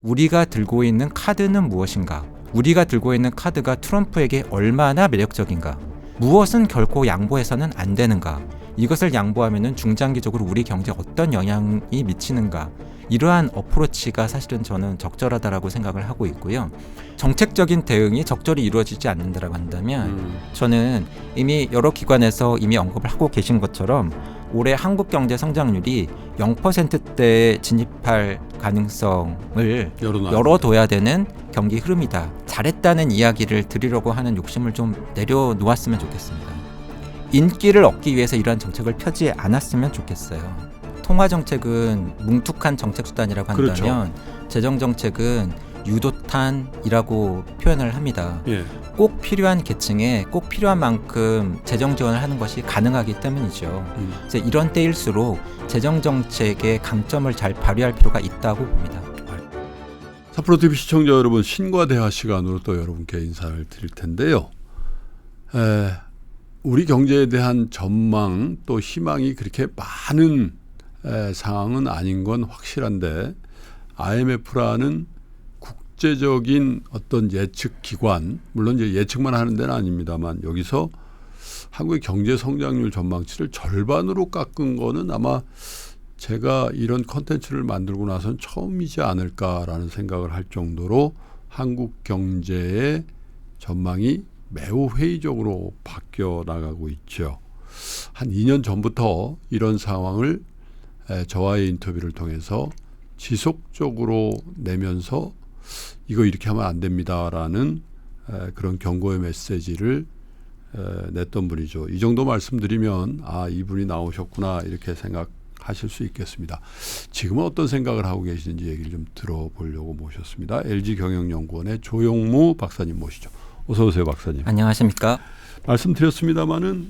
우리가 들고 있는 카드는 무엇인가? 우리가 들고 있는 카드가 트럼프에게 얼마나 매력적인가? 무엇은 결코 양보해서는 안 되는가? 이것을 양보하면 중장기적으로 우리 경제에 어떤 영향이 미치는가? 이러한 어프로치가 사실은 저는 적절하다라고 생각을 하고 있고요. 정책적인 대응이 적절히 이루어지지 않는다라고 한다면 저는 이미 여러 기관에서 이미 언급을 하고 계신 것처럼 올해 한국 경제 성장률이 0%대에 진입할 가능성을 열어둬야 되는 경기 흐름이다. 잘했다는 이야기를 드리려고 하는 욕심을 좀 내려놓았으면 좋겠습니다. 인기를 얻기 위해서 이러한 정책을 펴지 않았으면 좋겠어요. 통화정책은 뭉툭한 정책 수단이라고 한다면 재정정책은 유도탄이라고 표현을 합니다. 꼭 필요한 계층에 꼭 필요한 만큼 재정 지원을 하는 것이 가능하기 때문이죠. 그래서 이런 때일수록 재정정책의 강점을 잘 발휘할 필요가 있다고 봅니다. 삿포로TV 시청자 여러분, 신과 대화 시간으로 또 여러분께 인사를 드릴 텐데요. 우리 경제에 대한 전망 또 희망이 그렇게 많은 상황은 아닌 건 확실한데, IMF라는 국제적인 어떤 예측 기관, 물론 이제 예측만 하는 데는 아닙니다만, 여기서 한국의 경제 성장률 전망치를 절반으로 깎은 거는 아마 제가 이런 컨텐츠를 만들고 나선 처음이지 않을까라는 생각을 할 정도로 한국 경제의 전망이 매우 회의적으로 바뀌어 나가고 있죠. 한 2년 전부터 이런 상황을 저와의 인터뷰를 통해서 지속적으로 내면서 이거 이렇게 하면 안 됩니다라는 그런 경고의 메시지를 냈던 분이죠. 이 정도 말씀드리면 이분이 나오셨구나 이렇게 생각하실 수 있겠습니다. 지금은 어떤 생각을 하고 계시는지 얘기를 좀 들어보려고 모셨습니다. LG경영연구원의 조용무 박사님 모시죠. 어서 오세요, 박사님. 안녕하십니까? 말씀드렸습니다마는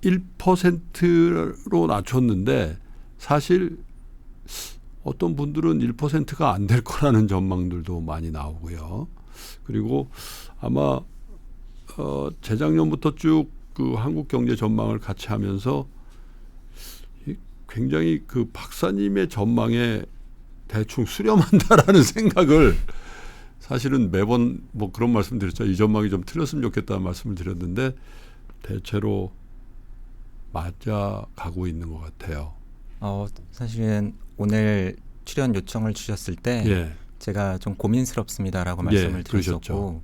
1%로 낮췄는데 사실 어떤 분들은 1%가 안 될 거라는 전망들도 많이 나오고요. 그리고 아마 재작년부터 쭉 그 한국 경제 전망을 같이 하면서 굉장히 그 박사님의 전망에 대충 수렴한다라는 생각을 사실은 매번 그런 말씀 드렸죠. 이 전망이 좀 틀렸으면 좋겠다는 말씀을 드렸는데 대체로 맞아가고 있는 것 같아요. 사실은 오늘 출연 요청을 주셨을 때 제가 좀 고민스럽습니다라고 말씀을 드렸었고,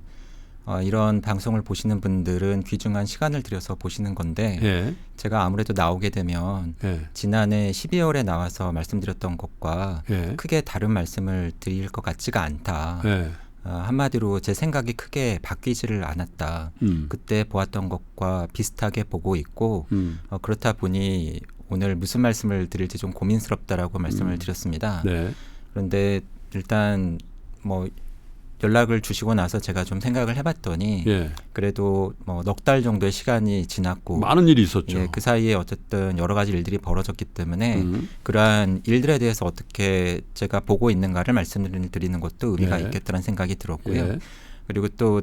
이런 방송을 보시는 분들은 귀중한 시간을 들여서 보시는 건데 제가 아무래도 나오게 되면 지난해 12월에 나와서 말씀드렸던 것과 크게 다른 말씀을 드릴 것 같지가 않다. 한마디로 제 생각이 크게 바뀌지를 않았다. 그때 보았던 것과 비슷하게 보고 있고 그렇다 보니 오늘 무슨 말씀을 드릴지 좀 고민스럽다라고 말씀을 드렸습니다. 그런데 일단 연락을 주시고 나서 제가 좀 생각을 해봤더니 그래도 넉 달 정도의 시간이 지났고 많은 일이 있었죠. 그 사이에 어쨌든 여러 가지 일들이 벌어졌기 때문에 그러한 일들에 대해서 어떻게 제가 보고 있는가를 말씀을 드리는 것도 의미가 있겠다는 생각이 들었고요. 그리고 또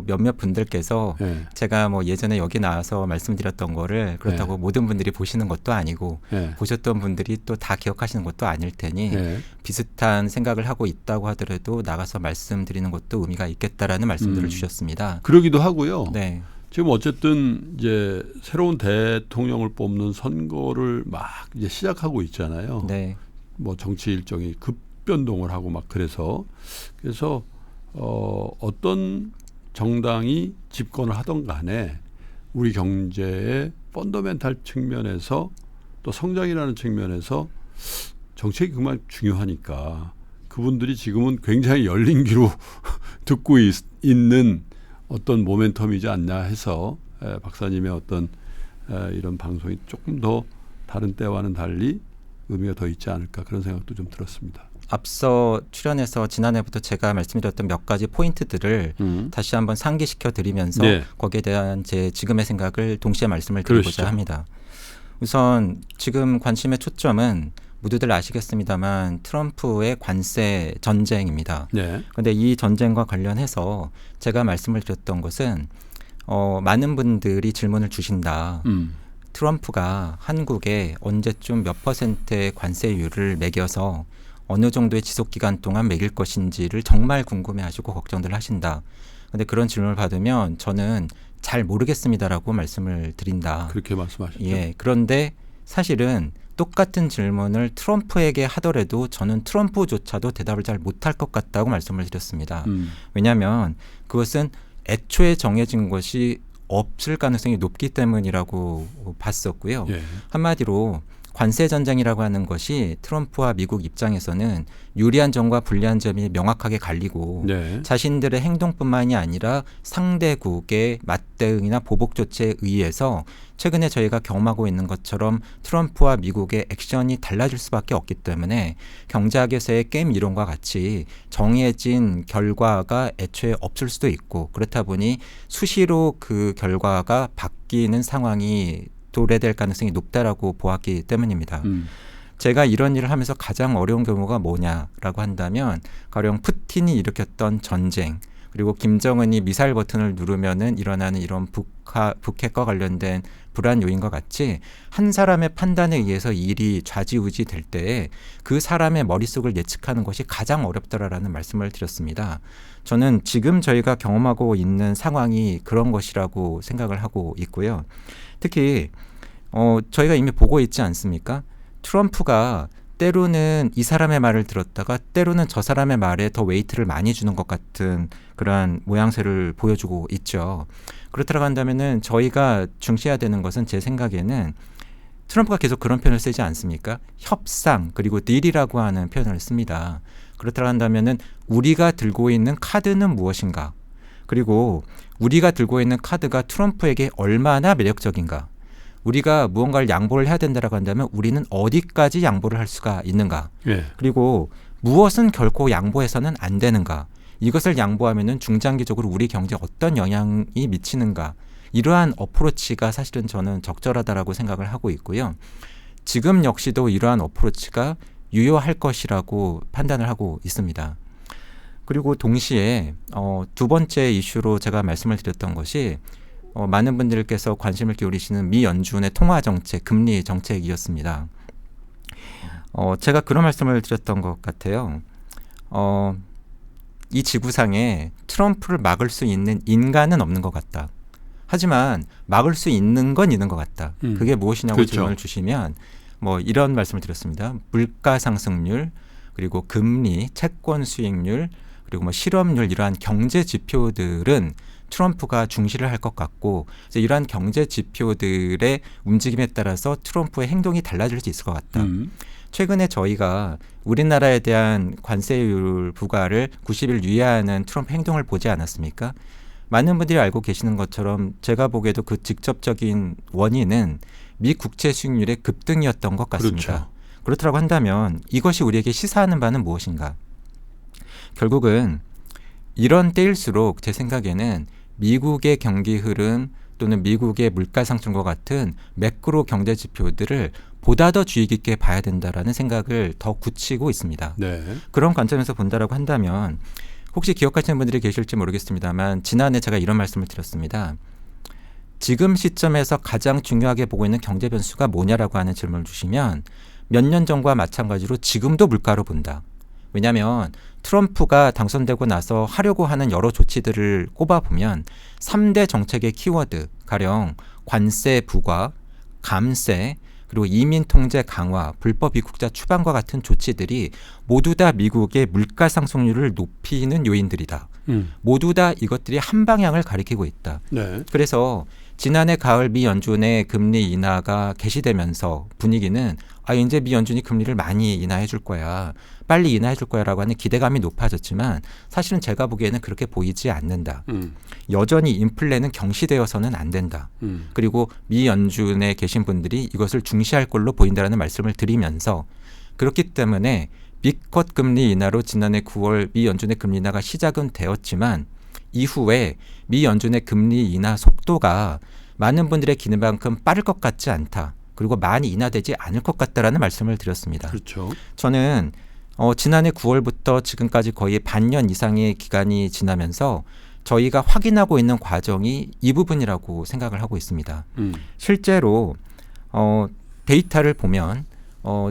몇몇 분들께서 제가 예전에 여기 나와서 말씀드렸던 거를 그렇다고 모든 분들이 보시는 것도 아니고 보셨던 분들이 또 다 기억하시는 것도 아닐 테니 비슷한 생각을 하고 있다고 하더라도 나가서 말씀드리는 것도 의미가 있겠다라는 말씀들을 주셨습니다. 그러기도 하고요. 지금 어쨌든 이제 새로운 대통령을 뽑는 선거를 막 이제 시작하고 있잖아요. 정치 일정이 급변동을 하고 막 그래서 어떤 정당이 집권을 하던 간에 우리 경제의 펀더멘탈 측면에서 또 성장이라는 측면에서 정책이 그만 중요하니까 그분들이 지금은 굉장히 열린 귀로 듣고 있는 어떤 모멘텀이지 않나 해서 박사님의 어떤 이런 방송이 조금 더 다른 때와는 달리 의미가 더 있지 않을까 그런 생각도 좀 들었습니다. 앞서 출연해서 지난해부터 제가 말씀드렸던 몇 가지 포인트들을 다시 한번 상기시켜 드리면서 거기에 대한 제 지금의 생각을 동시에 말씀을 드리고자 합니다. 우선 지금 관심의 초점은 모두들 아시겠습니다만 트럼프의 관세 전쟁입니다. 그런데 이 전쟁과 관련해서 제가 말씀을 드렸던 것은 많은 분들이 질문을 주신다. 트럼프가 한국에 언제쯤 몇 %의 관세율을 매겨서 어느 정도의 지속 기간 동안 매길 것인지를 정말 궁금해하시고 걱정들 하신다. 근데 그런 질문을 받으면 저는 잘 모르겠습니다라고 말씀을 드린다. 그렇게 말씀하셨죠. 예. 그런데 사실은 똑같은 질문을 트럼프에게 하더라도 저는 트럼프조차도 대답을 잘 못할 것 같다고 말씀을 드렸습니다. 왜냐하면 그것은 애초에 정해진 것이 없을 가능성이 높기 때문이라고 봤었고요. 예. 한마디로 관세 전쟁이라고 하는 것이 트럼프와 미국 입장에서는 유리한 점과 불리한 점이 명확하게 갈리고 네. 자신들의 행동뿐만이 아니라 상대국의 맞대응이나 보복 조치에 의해서 최근에 저희가 경험하고 있는 것처럼 트럼프와 미국의 액션이 달라질 수밖에 없기 때문에 경제학에서의 게임 이론과 같이 정해진 결과가 애초에 없을 수도 있고 그렇다 보니 수시로 그 결과가 바뀌는 상황이 도래될 가능성이 높다라고 보았기 때문입니다. 제가 이런 일을 하면서 가장 어려운 경우가 뭐냐라고 한다면 가령 푸틴이 일으켰던 전쟁 그리고 김정은이 미사일 버튼을 누르면은 일어나는 이런 북핵과 관련된 불안 요인과 같이 한 사람의 판단에 의해서 일이 좌지우지 될 때에 그 사람의 머릿속을 예측하는 것이 가장 어렵다라는 말씀을 드렸습니다. 저는 지금 저희가 경험하고 있는 상황이 그런 것이라고 생각을 하고 있고요. 특히 저희가 이미 보고 있지 않습니까? 트럼프가 때로는 이 사람의 말을 들었다가 때로는 저 사람의 말에 더 웨이트를 많이 주는 것 같은 그러한 모양새를 보여주고 있죠. 그렇다고 한다면은 저희가 중시해야 되는 것은 제 생각에는 트럼프가 계속 그런 표현을 쓰지 않습니까? 협상 그리고 딜이라고 하는 표현을 씁니다. 그렇다고 한다면은 우리가 들고 있는 카드는 무엇인가? 그리고 우리가 들고 있는 카드가 트럼프에게 얼마나 매력적인가? 우리가 무언가를 양보를 해야 된다라고 한다면 우리는 어디까지 양보를 할 수가 있는가? 예. 그리고 무엇은 결코 양보해서는 안 되는가? 이것을 양보하면은 중장기적으로 우리 경제에 어떤 영향이 미치는가? 이러한 어프로치가 사실은 저는 적절하다라고 생각을 하고 있고요. 지금 역시도 이러한 어프로치가 유효할 것이라고 판단을 하고 있습니다. 그리고 동시에 두 번째 이슈로 제가 말씀을 드렸던 것이 많은 분들께서 관심을 기울이시는 미 연준의 통화 정책, 금리 정책이었습니다. 제가 그런 말씀을 드렸던 것 같아요. 이 지구상에 트럼프를 막을 수 있는 인간은 없는 것 같다. 하지만 막을 수 있는 건 있는 것 같다. 그게 무엇이냐고 그렇죠. 질문을 주시면 이런 말씀을 드렸습니다. 물가 상승률, 그리고 금리, 채권 수익률, 그리고 실업률 이러한 경제 지표들은 트럼프가 중시를 할 것 같고 이러한 경제 지표들의 움직임에 따라서 트럼프의 행동이 달라질 수 있을 것 같다. 최근에 저희가 우리나라에 대한 관세율 부과를 90일 유예하는 트럼프 행동을 보지 않았습니까? 많은 분들이 알고 계시는 것처럼 제가 보기에도 그 직접적인 원인은 미 국채 수익률의 급등이었던 것 같습니다. 그렇죠. 그렇다고 한다면 이것이 우리에게 시사하는 바는 무엇인가? 결국은 이런 때일수록 제 생각에는 미국의 경기 흐름 또는 미국의 물가 상승과 같은 매크로 경제 지표들을 보다 더 주의 깊게 봐야 된다라는 생각을 더 굳히고 있습니다. 네. 그런 관점에서 본다라고 한다면 혹시 기억하시는 분들이 계실지 모르겠습니다만 지난해 제가 이런 말씀을 드렸습니다. 지금 시점에서 가장 중요하게 보고 있는 경제 변수가 뭐냐라고 하는 질문을 주시면 몇 년 전과 마찬가지로 지금도 물가로 본다. 왜냐하면 트럼프가 당선되고 나서 하려고 하는 여러 조치들을 꼽아보면 3대 정책의 키워드, 가령 관세 부과, 감세, 그리고 이민 통제 강화, 불법 입국자 추방과 같은 조치들이 모두 다 미국의 물가 상승률을 높이는 요인들이다. 모두 다 이것들이 한 방향을 가리키고 있다. 네. 그래서 지난해 가을 미 연준의 금리 인하가 개시되면서 분위기는 이제 미 연준이 금리를 많이 인하해 줄 거야. 빨리 인하해 줄 거야라고 하는 기대감이 높아졌지만 사실은 제가 보기에는 그렇게 보이지 않는다. 여전히 인플레는 경시되어서는 안 된다. 그리고 미 연준에 계신 분들이 이것을 중시할 걸로 보인다라는 말씀을 드리면서 그렇기 때문에 빅컷 금리 인하로 지난해 9월 미 연준의 금리 인하가 시작은 되었지만 이후에 미 연준의 금리 인하 속도가 많은 분들의 기대만큼 빠를 것 같지 않다. 그리고 많이 인하되지 않을 것 같다라는 말씀을 드렸습니다. 그렇죠. 저는 지난해 9월부터 지금까지 거의 반년 이상의 기간이 지나면서 저희가 확인하고 있는 과정이 이 부분이라고 생각을 하고 있습니다. 실제로 데이터를 보면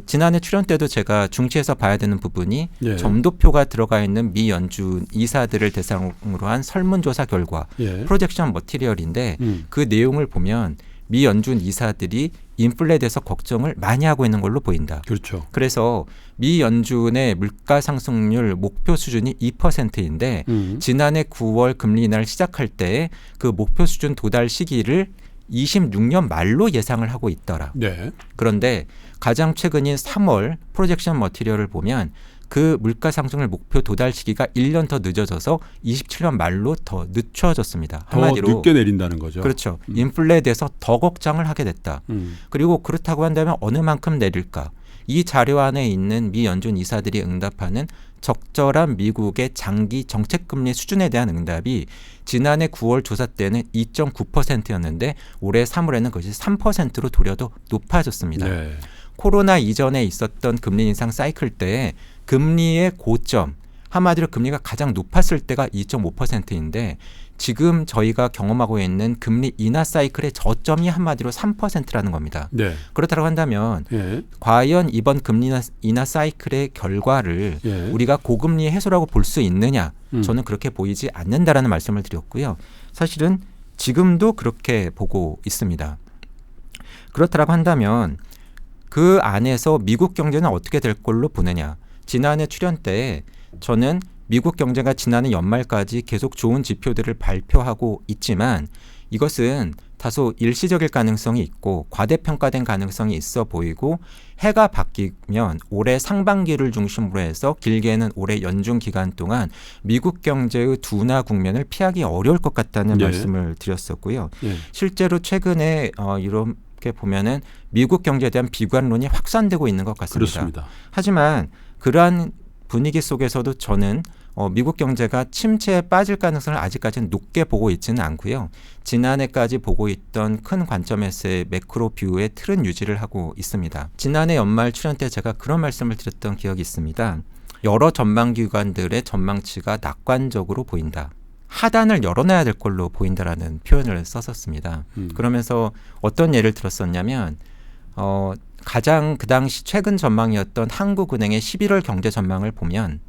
지난해 출연 때도 제가 중시해서 봐야 되는 부분이 예. 점도표가 들어가 있는 미 연준 이사들을 대상으로 한 설문조사 결과 예. 프로젝션 머티리얼인데 그 내용을 보면 미 연준 이사들이 인플레에 대해서 걱정을 많이 하고 있는 걸로 보인다. 그렇죠. 그래서 미 연준의 물가 상승률 목표 수준이 2%인데 지난해 9월 금리 인하를 시작할 때 그 목표 수준 도달 시기를 26년 말로 예상을 하고 있더라. 네. 그런데 가장 최근인 3월 프로젝션 머티리얼을 보면 그 물가 상승률 목표 도달 시기가 1년 더 늦어져서 27년 말로 더 늦춰졌습니다. 더 한마디로 늦게 내린다는 거죠. 그렇죠. 인플레에 대해서 더 걱정을 하게 됐다. 음. 그리고 그렇다고 한다면 어느 만큼 내릴까? 이 자료 안에 있는 미 연준 이사들이 응답하는 적절한 미국의 장기 정책금리 수준에 대한 응답이 지난해 9월 조사 때는 2.9%였는데 올해 3월에는 그것이 3%로 도려 더 높아졌습니다. 네. 코로나 이전에 있었던 금리 인상 사이클 때 금리의 고점, 한마디로 금리가 가장 높았을 때가 2.5%인데 지금 저희가 경험하고 있는 금리 인하 사이클의 저점이 한마디로 3%라는 겁니다. 네. 그렇다고 한다면 예. 과연 이번 금리 인하 사이클의 결과를 예. 우리가 고금리 해소라고 볼 수 있느냐? 저는 그렇게 보이지 않는다라는 말씀을 드렸고요. 사실은 지금도 그렇게 보고 있습니다. 그렇다고 한다면 그 안에서 미국 경제는 어떻게 될 걸로 보느냐? 지난해 출연 때 저는 미국 경제가 지난해 연말까지 계속 좋은 지표들을 발표하고 있지만 이것은 다소 일시적일 가능성이 있고 과대평가된 가능성이 있어 보이고 해가 바뀌면 올해 상반기를 중심으로 해서 길게는 올해 연중 기간 동안 미국 경제의 둔화 국면을 피하기 어려울 것 같다는 네. 말씀을 드렸었고요. 예. 실제로 최근에 이렇게 보면은 미국 경제에 대한 비관론이 확산되고 있는 것 같습니다. 그렇습니다. 하지만 그러한 분위기 속에서도 저는 미국 경제가 침체에 빠질 가능성을 아직까지는 높게 보고 있지는 않고요. 지난해까지 보고 있던 큰 관점에서의 매크로 뷰의 틀은 유지를 하고 있습니다. 지난해 연말 출연 때 제가 그런 말씀을 드렸던 기억이 있습니다. 여러 전망기관들의 전망치가 낙관적으로 보인다. 하단을 열어놔야 될 걸로 보인다라는 표현을 썼었습니다. 그러면서 어떤 예를 들었었냐면 가장 그 당시 최근 전망이었던 한국은행의 11월 경제 전망을 보면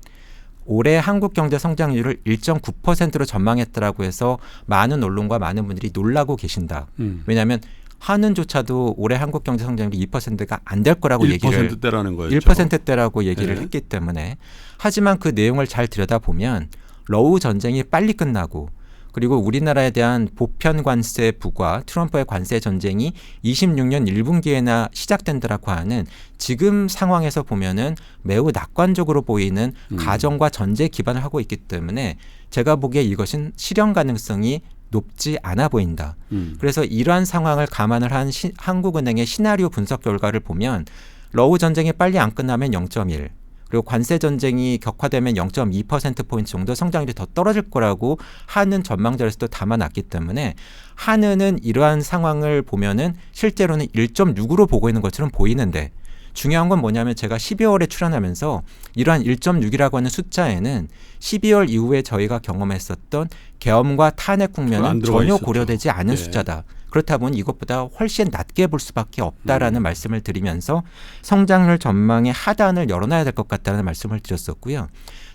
올해 한국 경제 성장률을 1.9%로 전망했다라고 해서 많은 언론과 많은 분들이 놀라고 계신다. 왜냐하면 한은조차도 올해 한국 경제 성장률이 2%가 안 될 거라고 얘기를 1%대라는 거였죠. 1%대라고 얘기를 네. 했기 때문에 하지만 그 내용을 잘 들여다보면 러우 전쟁이 빨리 끝나고 그리고 우리나라에 대한 보편 관세 부과 트럼프의 관세 전쟁이 26년 1분기에나 시작된다라고 하는 지금 상황에서 보면은 매우 낙관적으로 보이는 가정과 전제에 기반을 하고 있기 때문에 제가 보기에 이것은 실현 가능성이 높지 않아 보인다. 그래서 이러한 상황을 감안을 한 한국은행의 시나리오 분석 결과를 보면 러우 전쟁이 빨리 안 끝나면 0.1 그리고 관세 전쟁이 격화되면 0.2%포인트 정도 성장률이 더 떨어질 거라고 한은 전망자에서도 담아놨기 때문에 한은은 이러한 상황을 보면은 실제로는 1.6으로 보고 있는 것처럼 보이는데 중요한 건 뭐냐면 제가 12월에 출연하면서 이러한 1.6이라고 하는 숫자에는 12월 이후에 저희가 경험했었던 계엄과 탄핵 국면은 전혀 있었죠. 고려되지 않은 예. 숫자다. 그렇다 보니 이것보다 훨씬 낮게 볼 수밖에 없다라는 말씀을 드리면서 성장률 전망의 하단을 열어놔야 될 것 같다는 말씀을 드렸었고요.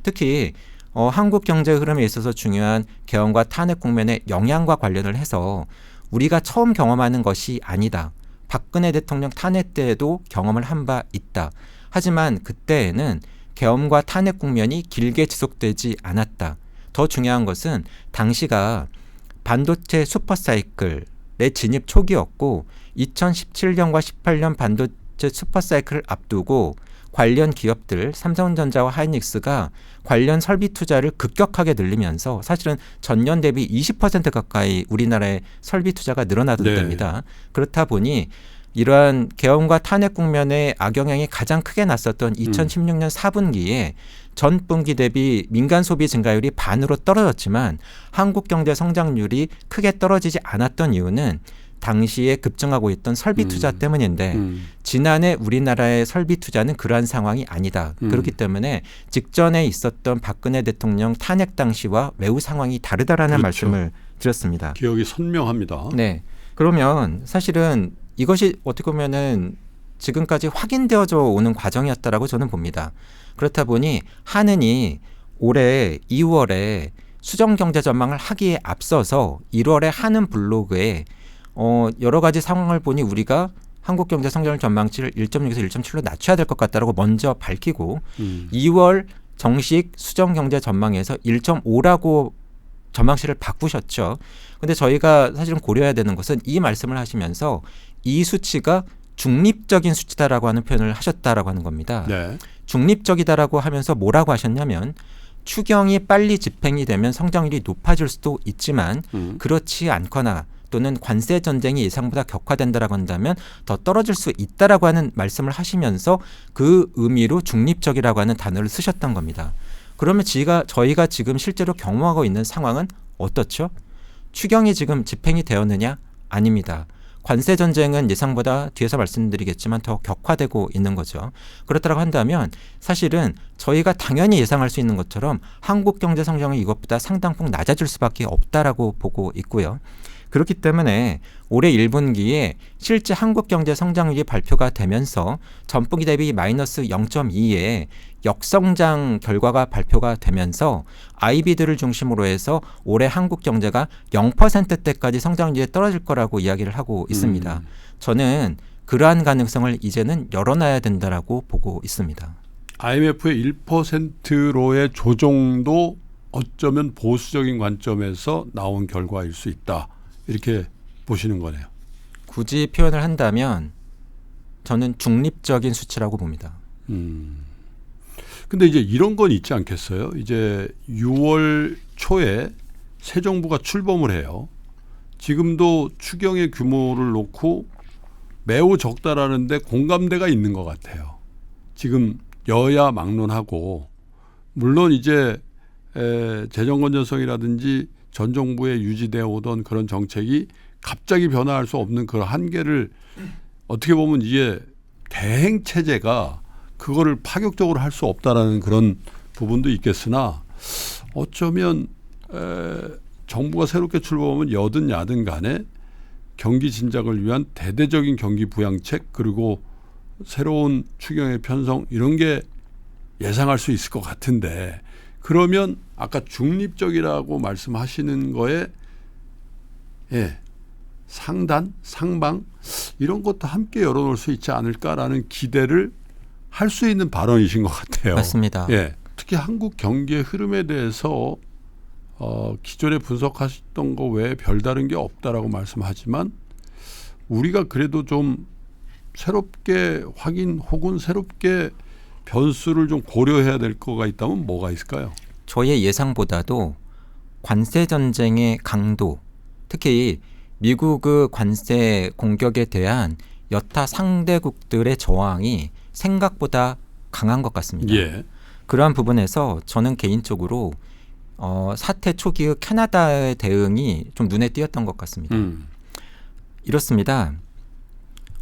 특히 한국 경제 흐름에 있어서 중요한 계엄과 탄핵 국면의 영향과 관련을 해서 우리가 처음 경험하는 것이 아니다. 박근혜 대통령 탄핵 때에도 경험을 한 바 있다. 하지만 그때에는 계엄과 탄핵 국면이 길게 지속되지 않았다. 더 중요한 것은 당시가 반도체 슈퍼사이클의 진입 초기였고 2017년과 18년 반도체 슈퍼사이클을 앞두고 관련 기업들 삼성전자와 하이닉스가 관련 설비 투자를 급격하게 늘리면서 사실은 전년 대비 20% 가까이 우리나라의 설비 투자가 늘어나던 네. 때입니다. 그렇다 보니 이러한 계엄과 탄핵 국면의 악영향이 가장 크게 났었던 2016년 4분기에 전 분기 대비 민간 소비 증가율이 반으로 떨어졌지만 한국 경제 성장률이 크게 떨어지지 않았던 이유는 당시에 급증하고 있던 설비 투자 때문인데 지난해 우리나라의 설비 투자는 그러한 상황이 아니다. 그렇기 때문에 직전에 있었던 박근혜 대통령 탄핵 당시와 매우 상황이 다르다라는 그렇죠. 말씀을 드렸습니다. 기억이 선명합니다. 네. 그러면 사실은 이것이 어떻게 보면은 지금까지 확인되어져 오는 과정이었다라고 저는 봅니다. 그렇다 보니 한은이 올해 2월에 수정 경제 전망을 하기에 앞서서 1월에 한은 블로그에 여러 가지 상황을 보니 우리가 한국 경제 성장 전망치를 1.6에서 1.7로 낮춰야 될 것 같다라고 먼저 밝히고 2월 정식 수정 경제 전망에서 1.5라고 전망치를 바꾸셨죠. 근데 저희가 사실은 고려해야 되는 것은 이 말씀을 하시면서 이 수치가 중립적인 수치다라고 하는 표현을 하셨다라고 하는 겁니다. 네. 중립적이다라고 하면서 뭐라고 하셨냐면 추경이 빨리 집행이 되면 성장률이 높아질 수도 있지만 그렇지 않거나 또는 관세 전쟁이 예상보다 격화된다라고 한다면 더 떨어질 수 있다라고 하는 말씀을 하시면서 그 의미로 중립적이라고 하는 단어를 쓰셨던 겁니다. 그러면 저희가 지금 실제로 경험하고 있는 상황은 어떻죠? 추경이 지금 집행이 되었느냐? 아닙니다. 관세 전쟁은 예상보다 뒤에서 말씀드리겠지만 더 격화되고 있는 거죠. 그렇다고 한다면 사실은 저희가 당연히 예상할 수 있는 것처럼 한국 경제 성장은 이것보다 상당폭 낮아질 수밖에 없다라고 보고 있고요. 그렇기 때문에 올해 1분기에 실제 한국 경제 성장률이 발표가 되면서 전분기 대비 마이너스 0.2의 역성장 결과가 발표가 되면서 IB들을 중심으로 해서 올해 한국 경제가 0%대까지 성장률이 떨어질 거라고 이야기를 하고 있습니다. 저는 그러한 가능성을 이제는 열어놔야 된다라고 보고 있습니다. IMF의 1%로의 조정도 어쩌면 보수적인 관점에서 나온 결과일 수 있다. 이렇게 보시는 거네요. 굳이 표현을 한다면 저는 중립적인 수치라고 봅니다. 근데 이제 이런 건 있지 않겠어요? 이제 6월 초에 새 정부가 출범을 해요. 지금도 추경의 규모를 놓고 매우 적다라는데 공감대가 있는 것 같아요. 지금 여야 막론하고 물론 이제 재정 건전성이라든지 전 정부에 유지되어 오던 그런 정책이 갑자기 변화할 수 없는 그런 한계를 어떻게 보면 이게 대행 체제가 그거를 파격적으로 할 수 없다라는 그런 부분도 있겠으나 어쩌면 정부가 새롭게 출범하면 여든 야든 간에 경기 진작을 위한 대대적인 경기 부양책 그리고 새로운 추경의 편성 이런 게 예상할 수 있을 것 같은데 그러면 아까 중립적이라고 말씀하시는 거에 상단, 상방 이런 것도 함께 열어놓을 수 있지 않을까라는 기대를 할 수 있는 발언이신 것 같아요. 맞습니다. 예, 특히 한국 경기의 흐름에 대해서 기존에 분석하셨던 거 외에 별다른 게 없다라고 말씀하지만 우리가 그래도 좀 새롭게 확인 혹은 새롭게 변수를 좀 고려해야 될 거가 있다면 뭐가 있을까요? 저의 예상보다도 관세 전쟁의 강도, 특히 미국의 관세 공격에 대한 여타 상대국들의 저항이 생각보다 강한 것 같습니다. 예. 그러한 부분에서 저는 개인적으로 사태 초기의 캐나다의 대응이 좀 눈에 띄었던 것 같습니다. 이렇습니다.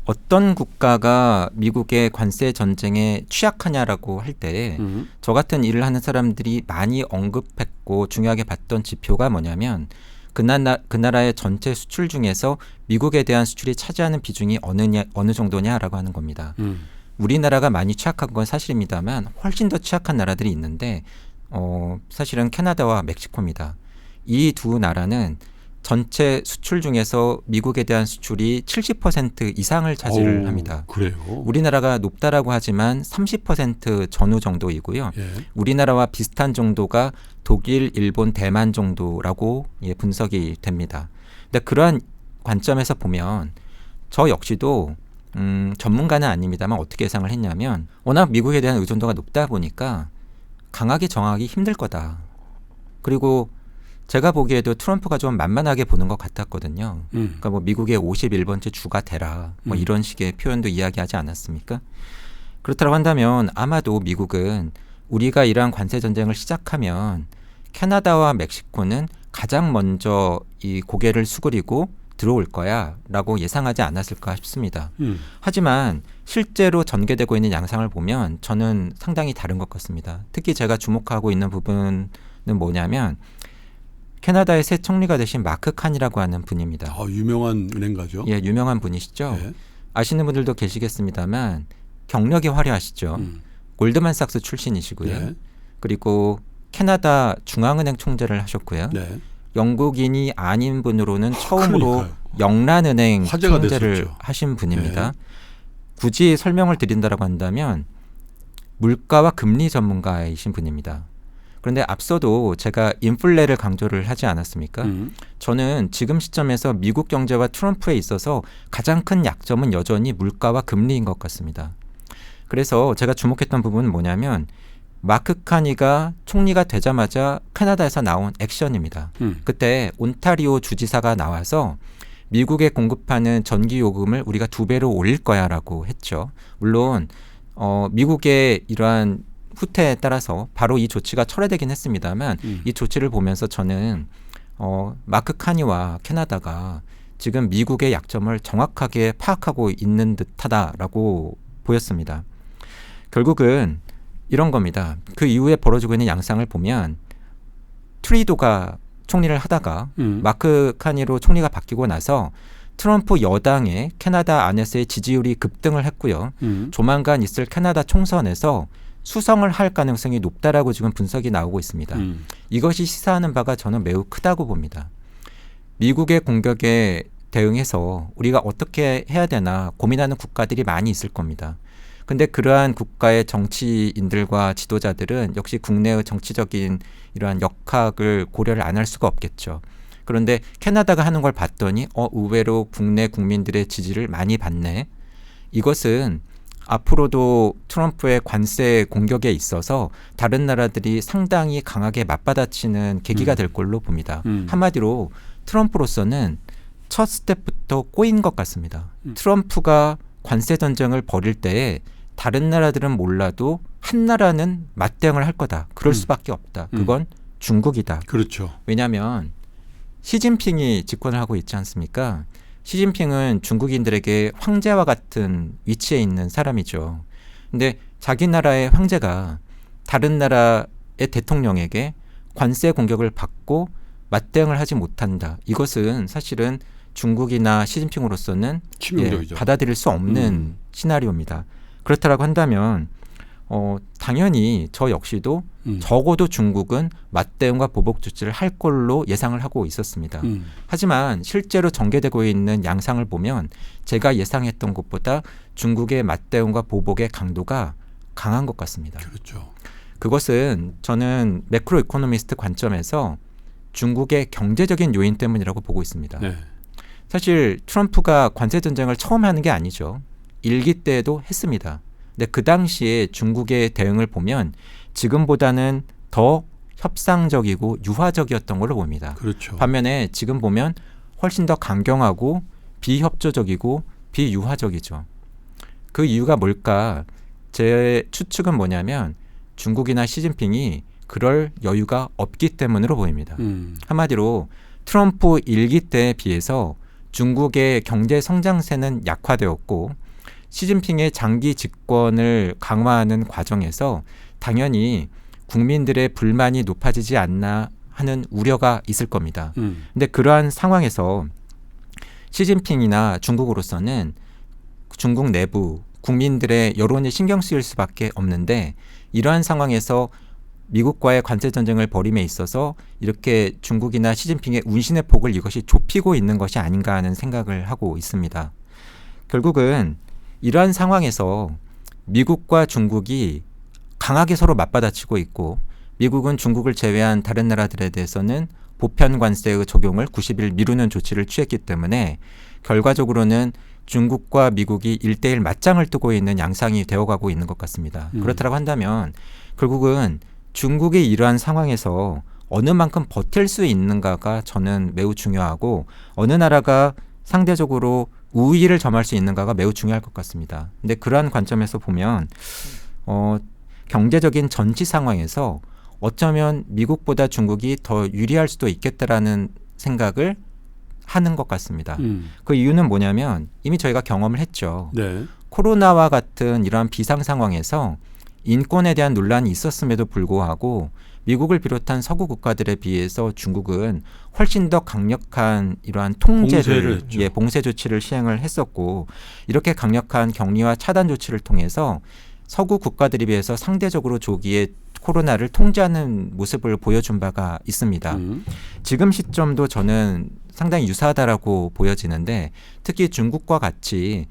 어떤 국가가 미국의 관세 전쟁에 취약하냐라고 할 때 저 같은 일을 하는 사람들이 많이 언급했고 중요하게 봤던 지표가 뭐냐면 그 나라의 전체 수출 중에서 미국에 대한 수출이 차지하는 비중이 어느 정도냐라고 하는 겁니다. 우리나라가 많이 취약한 건 사실입니다만 훨씬 더 취약한 나라들이 있는데 사실은 캐나다와 멕시코입니다. 이 두 나라는 전체 수출 중에서 미국에 대한 수출이 70% 이상을 차지를 합니다. 그래요? 우리나라가 높다라고 하지만 30% 전후 정도이고요. 예. 우리나라와 비슷한 정도가 독일, 일본, 대만 정도라고 분석이 됩니다. 근데 그러한 관점에서 보면 저 역시도 전문가는 아닙니다만 어떻게 예상을 했냐면 워낙 미국에 대한 의존도가 높다 보니까 강하게 정하기 힘들 거다. 그리고 제가 보기에도 트럼프가 좀 만만하게 보는 것 같았거든요. 그러니까 뭐 미국의 51번째 주가 되라 뭐 이런 식의 표현도 이야기하지 않았습니까? 그렇다고 한다면 아마도 미국은 우리가 이러한 관세 전쟁을 시작하면 캐나다와 멕시코는 가장 먼저 이 고개를 수그리고 들어올 거야라고 예상하지 않았을까 싶습니다. 하지만 실제로 전개되고 있는 양상을 보면 저는 상당히 다른 것 같습니다. 특히 제가 주목하고 있는 부분은 뭐냐면 캐나다의 새 총리가 되신 마크 칸이라고 하는 분입니다. 유명한 은행가죠. 예, 유명한 분이시죠. 예. 아시는 분들도 계시겠습니다만 경력이 화려하시죠. 골드만삭스 출신이시고요. 네. 그리고 캐나다 중앙은행 총재를 하셨고요. 네. 영국인이 아닌 분으로는 처음으로 그러니까요. 영란은행 화제가 총재를 됐었죠. 하신 분입니다. 네. 굳이 설명을 드린다라고 한다면 물가와 금리 전문가이신 분입니다. 그런데 앞서도 제가 인플레를 강조를 하지 않았습니까? 저는 지금 시점에서 미국 경제와 트럼프에 있어서 가장 큰 약점은 여전히 물가와 금리인 것 같습니다. 그래서 제가 주목했던 부분은 뭐냐면 마크 카니가 총리가 되자마자 캐나다에서 나온 액션입니다. 그때 온타리오 주지사가 나와서 미국에 공급하는 전기 요금을 우리가 2배로 올릴 거야라고 했죠. 물론 미국의 이러한 후퇴에 따라서 바로 이 조치가 철회되긴 했습니다만 이 조치를 보면서 저는 마크 카니와 캐나다가 지금 미국의 약점을 정확하게 파악하고 있는 듯하다라고 보였습니다. 결국은 이런 겁니다. 그 이후에 벌어지고 있는 양상을 보면 트리도가 총리를 하다가 마크 카니로 총리가 바뀌고 나서 트럼프 여당의 캐나다 안에서의 지지율이 급등을 했고요. 조만간 있을 캐나다 총선에서 수성을 할 가능성이 높다라고 지금 분석이 나오고 있습니다. 이것이 시사하는 바가 저는 매우 크다고 봅니다. 미국의 공격에 대응해서 우리가 어떻게 해야 되나 고민하는 국가들이 많이 있을 겁니다. 근데 그러한 국가의 정치인들과 지도자들은 역시 국내의 정치적인 이러한 역학을 고려를 안 할 수가 없겠죠. 그런데 캐나다가 하는 걸 봤더니 의외로 국내 국민들의 지지를 많이 받네. 이것은 앞으로도 트럼프의 관세 공격에 있어서 다른 나라들이 상당히 강하게 맞받아치는 계기가 될 걸로 봅니다. 한마디로 트럼프로서는 첫 스텝부터 꼬인 것 같습니다. 트럼프가 관세 전쟁을 벌일 때에 다른 나라들은 몰라도 한 나라는 맞대응을 할 거다. 그럴 수밖에 없다. 그건 중국이다. 그렇죠. 왜냐하면 시진핑이 집권을 하고 있지 않습니까? 시진핑은 중국인들에게 황제와 같은 위치에 있는 사람이죠. 근데 자기 나라의 황제가 다른 나라의 대통령에게 관세 공격을 받고 맞대응을 하지 못한다. 이것은 사실은 중국이나 시진핑으로서는 치명적이죠. 받아들일 수 없는 시나리오입니다. 그렇다라고 한다면 당연히 저 역시도 적어도 중국은 맞대응과 보복 조치를 할 걸로 예상을 하고 있었습니다. 하지만 실제로 전개되고 있는 양상을 보면 제가 예상했던 것보다 중국의 맞대응과 보복의 강도가 강한 것 같습니다. 그렇죠. 그것은 저는 매크로 이코노미스트 관점에서 중국의 경제적인 요인 때문이라고 보고 있습니다. 네. 사실 트럼프가 관세 전쟁을 처음 하는 게 아니죠. 1기 때에도 했습니다. 근데 그 당시에 중국의 대응을 보면 지금보다는 더 협상적이고 유화적이었던 걸로 봅니다. 그렇죠. 반면에 지금 보면 훨씬 더 강경하고 비협조적이고 비유화적이죠. 그 이유가 뭘까? 제 추측은 뭐냐면 중국이나 시진핑이 그럴 여유가 없기 때문으로 보입니다. 한마디로 트럼프 1기 때에 비해서 중국의 경제 성장세는 약화되었고 시진핑의 장기 집권을 강화하는 과정에서 당연히 국민들의 불만이 높아지지 않나 하는 우려가 있을 겁니다. 근데 그러한 상황에서 시진핑이나 중국으로서는 중국 내부 국민들의 여론이 신경 쓰일 수밖에 없는데 이러한 상황에서 미국과의 관세 전쟁을 벌임에 있어서 이렇게 중국이나 시진핑의 운신의 폭을 이것이 좁히고 있는 것이 아닌가 하는 생각을 하고 있습니다. 결국은 이러한 상황에서 미국과 중국이 강하게 서로 맞받아치고 있고 미국은 중국을 제외한 다른 나라들에 대해서는 보편 관세의 적용을 90일 미루는 조치를 취했기 때문에 결과적으로는 중국과 미국이 1대1 맞짱을 뜨고 있는 양상이 되어가고 있는 것 같습니다. 그렇다고 한다면 결국은 중국이 이러한 상황에서 어느 만큼 버틸 수 있는가가 저는 매우 중요하고 어느 나라가 상대적으로 우위를 점할 수 있는가가 매우 중요할 것 같습니다. 근데 그러한 관점에서 보면 경제적인 전치 상황에서 어쩌면 미국보다 중국이 더 유리할 수도 있겠다라는 생각을 하는 것 같습니다. 그 이유는 뭐냐면 이미 저희가 경험을 했죠. 네. 코로나와 같은 이러한 비상 상황에서 인권에 대한 논란이 있었음에도 불구하고 미국을 비롯한 서구 국가들에 비해서 중국은 훨씬 더 강력한 이러한 통제를 했죠. 봉쇄 조치를 시행을 했었고 이렇게 강력한 격리와 차단 조치를 통해서 서구 국가들에 비해서 상대적으로 조기에 코로나를 통제하는 모습을 보여준 바가 있습니다. 지금 시점도 저는 상당히 유사하다라고 보여지는데 특히 중국과 같이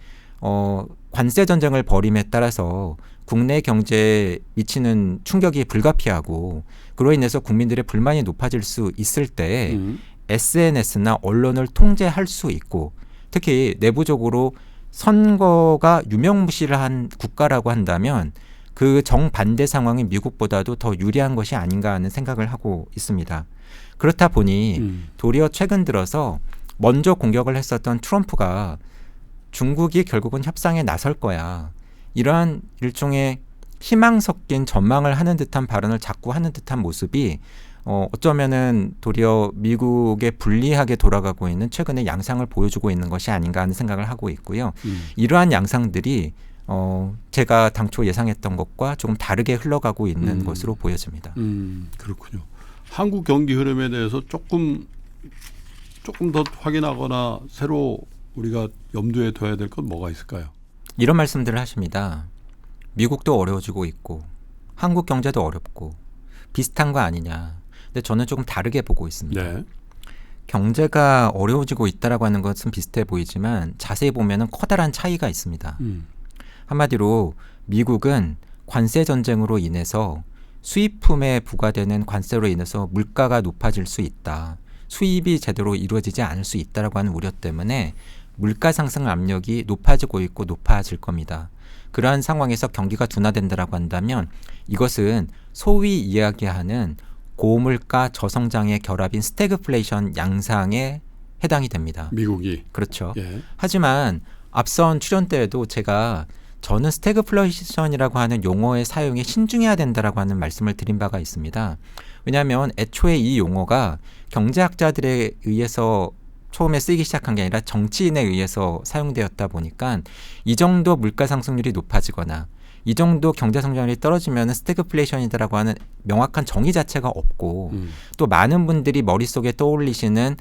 관세 전쟁을 벌임에 따라서 국내 경제에 미치는 충격이 불가피하고 그로 인해서 국민들의 불만이 높아질 수 있을 때 SNS나 언론을 통제할 수 있고 특히 내부적으로 선거가 유명무실한 국가라고 한다면 그 정반대 상황이 미국보다도 더 유리한 것이 아닌가 하는 생각을 하고 있습니다. 그렇다 보니 도리어 최근 들어서 먼저 공격을 했었던 트럼프가 중국이 결국은 협상에 나설 거야. 이러한 일종의 희망 섞인 전망을 하는 듯한 발언을 자꾸 하는 듯한 모습이 어쩌면은 도리어 미국에 불리하게 돌아가고 있는 최근의 양상을 보여주고 있는 것이 아닌가 하는 생각을 하고 있고요. 이러한 양상들이 제가 당초 예상했던 것과 조금 다르게 흘러가고 있는 것으로 보여집니다. 그렇군요. 한국 경기 흐름에 대해서 조금 더 확인하거나 새로 우리가 염두에 둬야 될 건 뭐가 있을까요? 이런 말씀들을 하십니다. 미국도 어려워지고 있고 한국 경제도 어렵고 비슷한 거 아니냐. 근데 저는 조금 다르게 보고 있습니다. 네. 경제가 어려워지고 있다라고 하는 것은 비슷해 보이지만 자세히 보면은 커다란 차이가 있습니다. 한마디로 미국은 관세 전쟁으로 인해서 수입품에 부과되는 관세로 인해서 물가가 높아질 수 있다. 수입이 제대로 이루어지지 않을 수 있다라고 하는 우려 때문에 물가 상승 압력이 높아지고 있고 높아질 겁니다. 그러한 상황에서 경기가 둔화된다라고 한다면 이것은 소위 이야기하는 고물가 저성장의 결합인 스태그플레이션 양상에 해당이 됩니다. 미국이. 그렇죠. 예. 하지만 앞선 출연 때에도 저는 스태그플레이션이라고 하는 용어의 사용에 신중해야 된다라고 하는 말씀을 드린 바가 있습니다. 왜냐하면 애초에 이 용어가 경제학자들에 의해서 처음에 쓰이기 시작한 게 아니라 정치인에 의해서 사용되었다 보니까 이 정도 물가 상승률이 높아지거나 이 정도 경제 성장률이 떨어지면 스태그플레이션이다라고 하는 명확한 정의 자체가 없고 또 많은 분들이 머릿속에 떠올리시는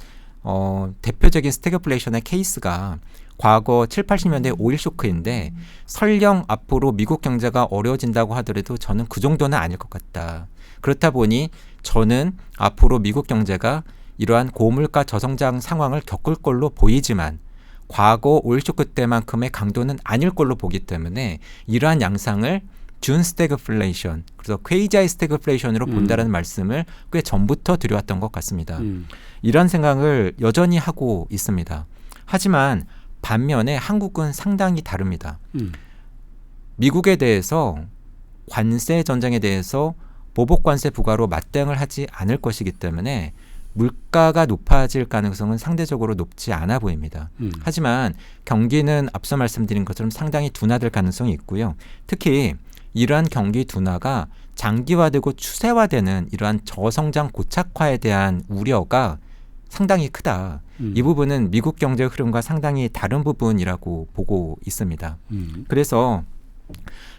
대표적인 스태그플레이션의 케이스가 과거 7, 80년대 오일 쇼크인데 설령 앞으로 미국 경제가 어려워진다고 하더라도 저는 그 정도는 아닐 것 같다. 그렇다 보니 저는 앞으로 미국 경제가 이러한 고물가 저성장 상황을 겪을 걸로 보이지만 과거 오일 쇼크 때만큼의 강도는 아닐 걸로 보기 때문에 이러한 양상을 준 스태그플레이션, 그래서 퀘이자이 스태그플레이션으로 본다라는 말씀을 꽤 전부터 드려왔던 것 같습니다. 이런 생각을 여전히 하고 있습니다. 하지만 반면에 한국은 상당히 다릅니다. 미국에 대해서 관세 전쟁에 대해서 보복 관세 부과로 맞대응을 하지 않을 것이기 때문에 물가가 높아질 가능성은 상대적으로 높지 않아 보입니다. 하지만 경기는 앞서 말씀드린 것처럼 상당히 둔화될 가능성이 있고요. 특히 이러한 경기 둔화가 장기화되고 추세화되는 이러한 저성장 고착화에 대한 우려가 상당히 크다. 이 부분은 미국 경제 흐름과 상당히 다른 부분이라고 보고 있습니다. 그래서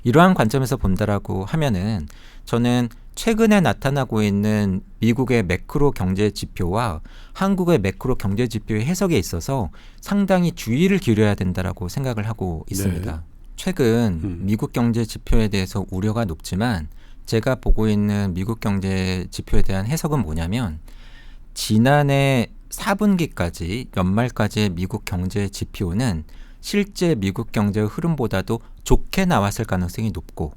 이러한 관점에서 본다라고 하면은 저는 최근에 나타나고 있는 미국의 매크로 경제 지표와 한국의 매크로 경제 지표의 해석에 있어서 상당히 주의를 기울여야 된다라고 생각을 하고 있습니다. 네. 최근 미국 경제 지표에 대해서 우려가 높지만 제가 보고 있는 미국 경제 지표에 대한 해석은 뭐냐면 지난해 4분기까지 연말까지의 미국 경제 지표는 실제 미국 경제 흐름보다도 좋게 나왔을 가능성이 높고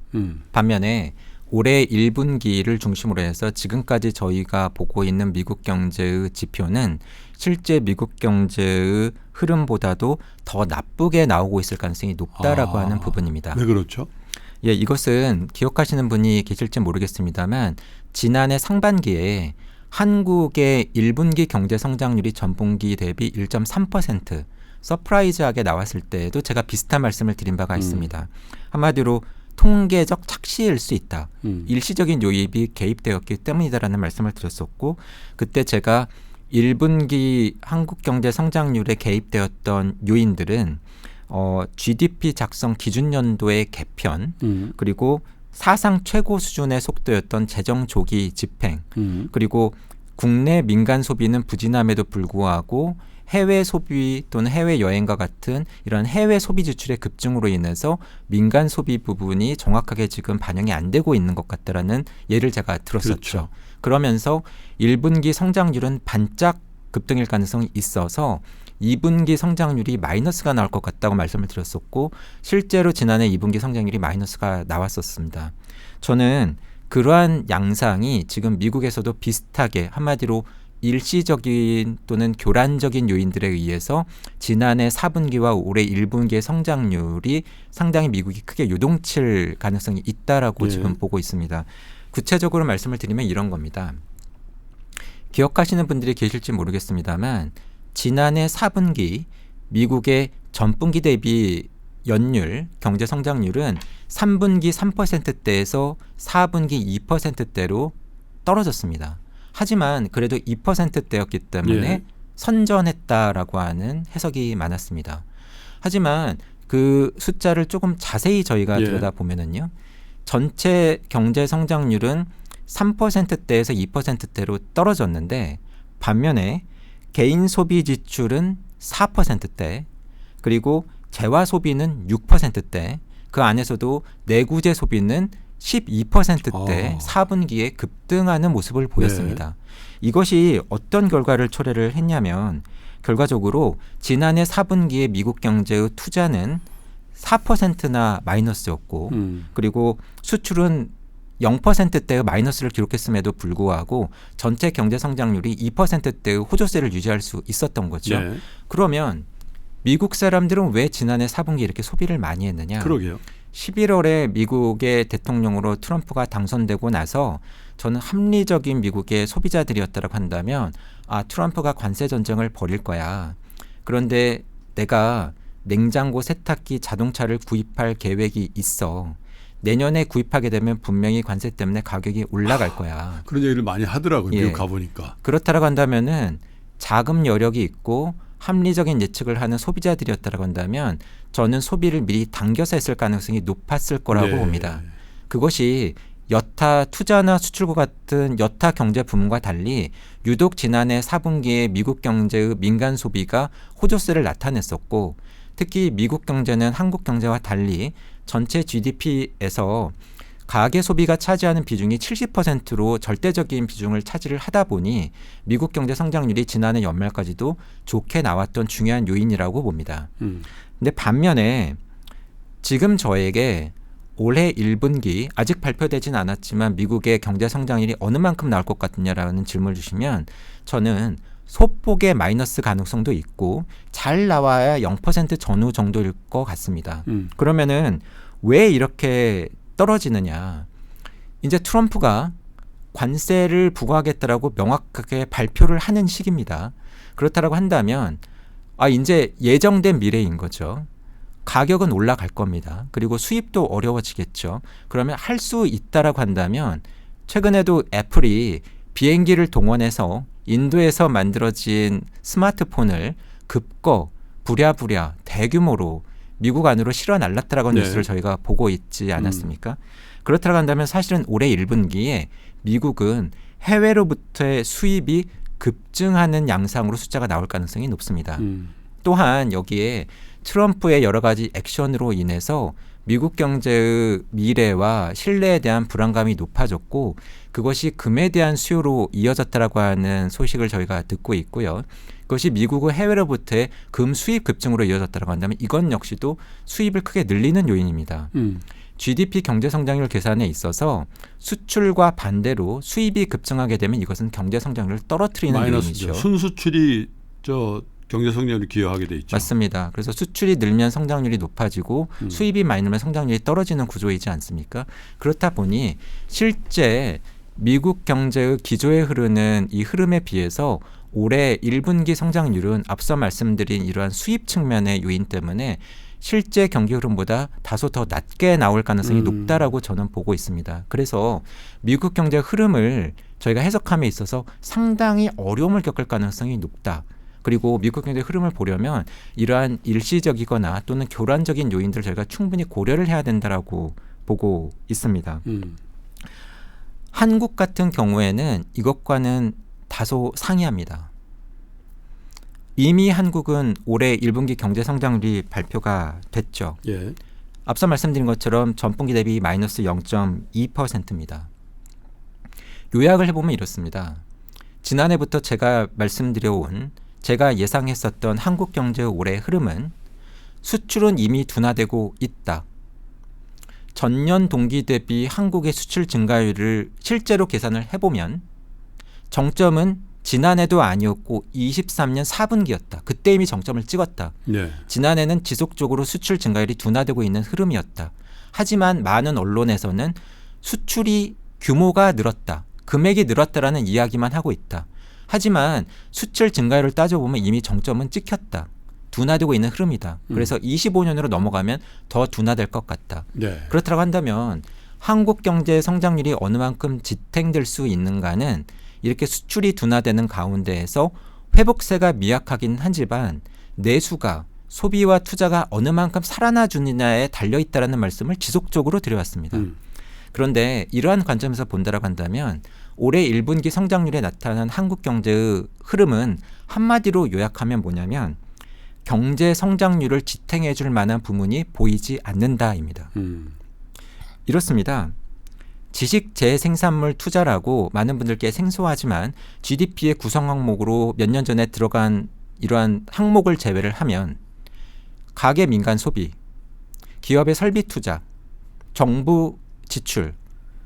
반면에 올해 1분기를 중심으로 해서 지금까지 저희가 보고 있는 미국 경제의 지표는 실제 미국 경제의 흐름보다도 더 나쁘게 나오고 있을 가능성이 높다라고 하는 부분입니다. 왜 그렇죠? 예, 이것은 기억하시는 분이 계실지 모르겠습니다만 지난해 상반기에 한국의 1분기 경제 성장률이 전분기 대비 1.3% 서프라이즈하게 나왔을 때에도 제가 비슷한 말씀을 드린 바가 있습니다. 한마디로 통계적 착시일 수 있다. 일시적인 요입이 개입되었기 때문이다라는 말씀을 드렸었고 그때 제가 1분기 한국 경제 성장률에 개입되었던 요인들은 GDP 작성 기준 연도의 개편 그리고 사상 최고 수준의 속도였던 재정 조기 집행, 그리고 국내 민간 소비는 부진함에도 불구하고 해외 소비 또는 해외 여행과 같은 이런 해외 소비 지출의 급증으로 인해서 민간 소비 부분이 정확하게 지금 반영이 안 되고 있는 것 같다라는 예를 제가 들었었죠. 그렇죠. 그러면서 1분기 성장률은 반짝 급등일 가능성이 있어서 2분기 성장률이 마이너스가 나올 것 같다고 말씀을 드렸었고 실제로 지난해 2분기 성장률이 마이너스가 나왔었습니다. 저는 그러한 양상이 지금 미국에서도 비슷하게 한마디로 일시적인 또는 교란적인 요인들에 의해서 지난해 4분기와 올해 1분기의 성장률이 상당히 미국이 크게 요동칠 가능성이 있다라고 지금 보고 있습니다. 구체적으로 말씀을 드리면 이런 겁니다. 기억하시는 분들이 계실지 모르겠습니다만 지난해 4분기 미국의 전분기 대비 연율 경제 성장률은 3분기 3%대에서 4분기 2%대로 떨어졌습니다. 하지만 그래도 2%대였기 때문에 선전했다라고 하는 해석이 많았습니다. 하지만 그 숫자를 조금 자세히 저희가 들여다보면은요. 전체 경제 성장률은 3%대에서 2%대로 떨어졌는데 반면에 개인 소비 지출은 4%대 그리고 재화 소비는 6%대 그 안에서도 내구재 소비는 12%대 4분기에 급등하는 모습을 보였습니다. 이것이 어떤 결과를 초래를 했냐면 결과적으로 지난해 4분기에 미국 경제의 투자는 4%나 마이너스였고 그리고 수출은 0%대의 마이너스를 기록했음에도 불구하고 전체 경제 성장률이 2%대의 호조세를 유지할 수 있었던 거죠. 그러면 미국 사람들은 왜 지난해 4분기 이렇게 소비를 많이 했느냐? 그러게요. 11월에 미국의 대통령으로 트럼프가 당선되고 나서 저는 합리적인 미국의 소비자들이었다고 한다면 트럼프가 관세 전쟁을 벌일 거야. 그런데 내가 냉장고, 세탁기, 자동차를 구입할 계획이 있어. 내년에 구입하게 되면 분명히 관세 때문에 가격이 올라갈 거야. 그런 얘기를 많이 하더라고요. 미국 가보니까. 그렇다라고 한다면은 자금 여력이 있고 합리적인 예측을 하는 소비자들이었다고 한다면 저는 소비를 미리 당겨서 했을 가능성이 높았을 거라고 봅니다. 그것이 여타 투자나 수출과 같은 여타 경제 부문과 달리 유독 지난해 4분기에 미국 경제의 민간 소비가 호조세를 나타냈었고 특히 미국 경제는 한국 경제와 달리 전체 GDP에서 가계 소비가 차지하는 비중이 70%로 절대적인 비중을 차지를 하다 보니 미국 경제 성장률이 지난해 연말까지도 좋게 나왔던 중요한 요인이라고 봅니다. 근데 반면에 지금 저에게 올해 1분기 아직 발표되진 않았지만 미국의 경제 성장률이 어느 만큼 나올 것 같느냐라는 질문을 주시면 저는 소폭의 마이너스 가능성도 있고 잘 나와야 0% 전후 정도일 것 같습니다. 그러면은 왜 이렇게 떨어지느냐. 이제 트럼프가 관세를 부과하겠다라고 명확하게 발표를 하는 시기입니다. 그렇다라고 한다면 이제 예정된 미래인 거죠. 가격은 올라갈 겁니다. 그리고 수입도 어려워지겠죠. 그러면 할 수 있다라고 한다면 최근에도 애플이 비행기를 동원해서 인도에서 만들어진 스마트폰을 급거 부랴부랴 대규모로 미국 안으로 실어 날랐다라고 뉴스를 저희가 보고 있지 않았습니까? 그렇다고 한다면 사실은 올해 1분기에 미국은 해외로부터의 수입이 급증하는 양상으로 숫자가 나올 가능성이 높습니다. 또한 여기에 트럼프의 여러 가지 액션으로 인해서 미국 경제의 미래와 신뢰에 대한 불안감이 높아졌고 그것이 금에 대한 수요로 이어졌다라고 하는 소식을 저희가 듣고 있고요. 그것이 미국의 해외로부터의 금 수입 급증으로 이어졌다고 한다면 이건 역시도 수입을 크게 늘리는 요인입니다. GDP 경제 성장률 계산에 있어서 수출과 반대로 수입이 급증하게 되면 이것은 경제 성장률을 떨어뜨리는 마이너스죠. 요인이죠. 순수출이 경제 성장률을 기여하게 돼 있죠. 맞습니다. 그래서 수출이 늘면 성장률이 높아지고 수입이 많이 늘면 성장률이 떨어지는 구조이지 않습니까? 그렇다 보니 실제 미국 경제의 기조에 흐르는 이 흐름에 비해서 올해 1분기 성장률은 앞서 말씀드린 이러한 수입 측면의 요인 때문에 실제 경기 흐름보다 다소 더 낮게 나올 가능성이 높다라고 저는 보고 있습니다. 그래서 미국 경제 흐름을 저희가 해석함에 있어서 상당히 어려움을 겪을 가능성이 높다. 그리고 미국 경제 흐름을 보려면 이러한 일시적이거나 또는 교란적인 요인들을 저희가 충분히 고려를 해야 된다라고 보고 있습니다. 한국 같은 경우에는 이것과는 다소 상이합니다. 이미 한국은 올해 1분기 경제 성장률이 발표가 됐죠. 예. 앞서 말씀드린 것처럼 전분기 대비 마이너스 0.2%입니다. 요약을 해보면 이렇습니다. 지난해부터 제가 말씀드려온 제가 예상했었던 한국 경제의 올해 흐름은 수출은 이미 둔화되고 있다. 전년 동기 대비 한국의 수출 증가율을 실제로 계산을 해보면 정점은 지난해도 아니었고 23년 4분기였다. 그때 이미 정점을 찍었다. 네. 지난해는 지속적으로 수출 증가율이 둔화되고 있는 흐름이었다. 하지만 많은 언론에서는 수출이 규모가 늘었다. 금액이 늘었다라는 이야기만 하고 있다. 하지만 수출 증가율을 따져보면 이미 정점은 찍혔다. 둔화되고 있는 흐름이다. 그래서 25년으로 넘어가면 더 둔화될 것 같다. 네. 그렇다고 한다면 한국 경제 성장률이 어느 만큼 지탱될 수 있는가는 이렇게 수출이 둔화되는 가운데에서 회복세가 미약하긴 하지만 내수가 소비와 투자가 어느 만큼 살아나 주느냐에 달려있다는 말씀을 지속적으로 드려왔습니다. 그런데 이러한 관점에서 본다라고 한다면 올해 1분기 성장률에 나타난 한국 경제의 흐름은 한마디로 요약하면 뭐냐면 경제 성장률을 지탱해 줄 만한 부문이 보이지 않는다입니다. 이렇습니다. 지식 재생산물 투자라고 많은 분들께 생소하지만 GDP의 구성 항목으로 몇 년 전에 들어간 이러한 항목을 제외를 하면 가계 민간 소비, 기업의 설비 투자, 정부 지출,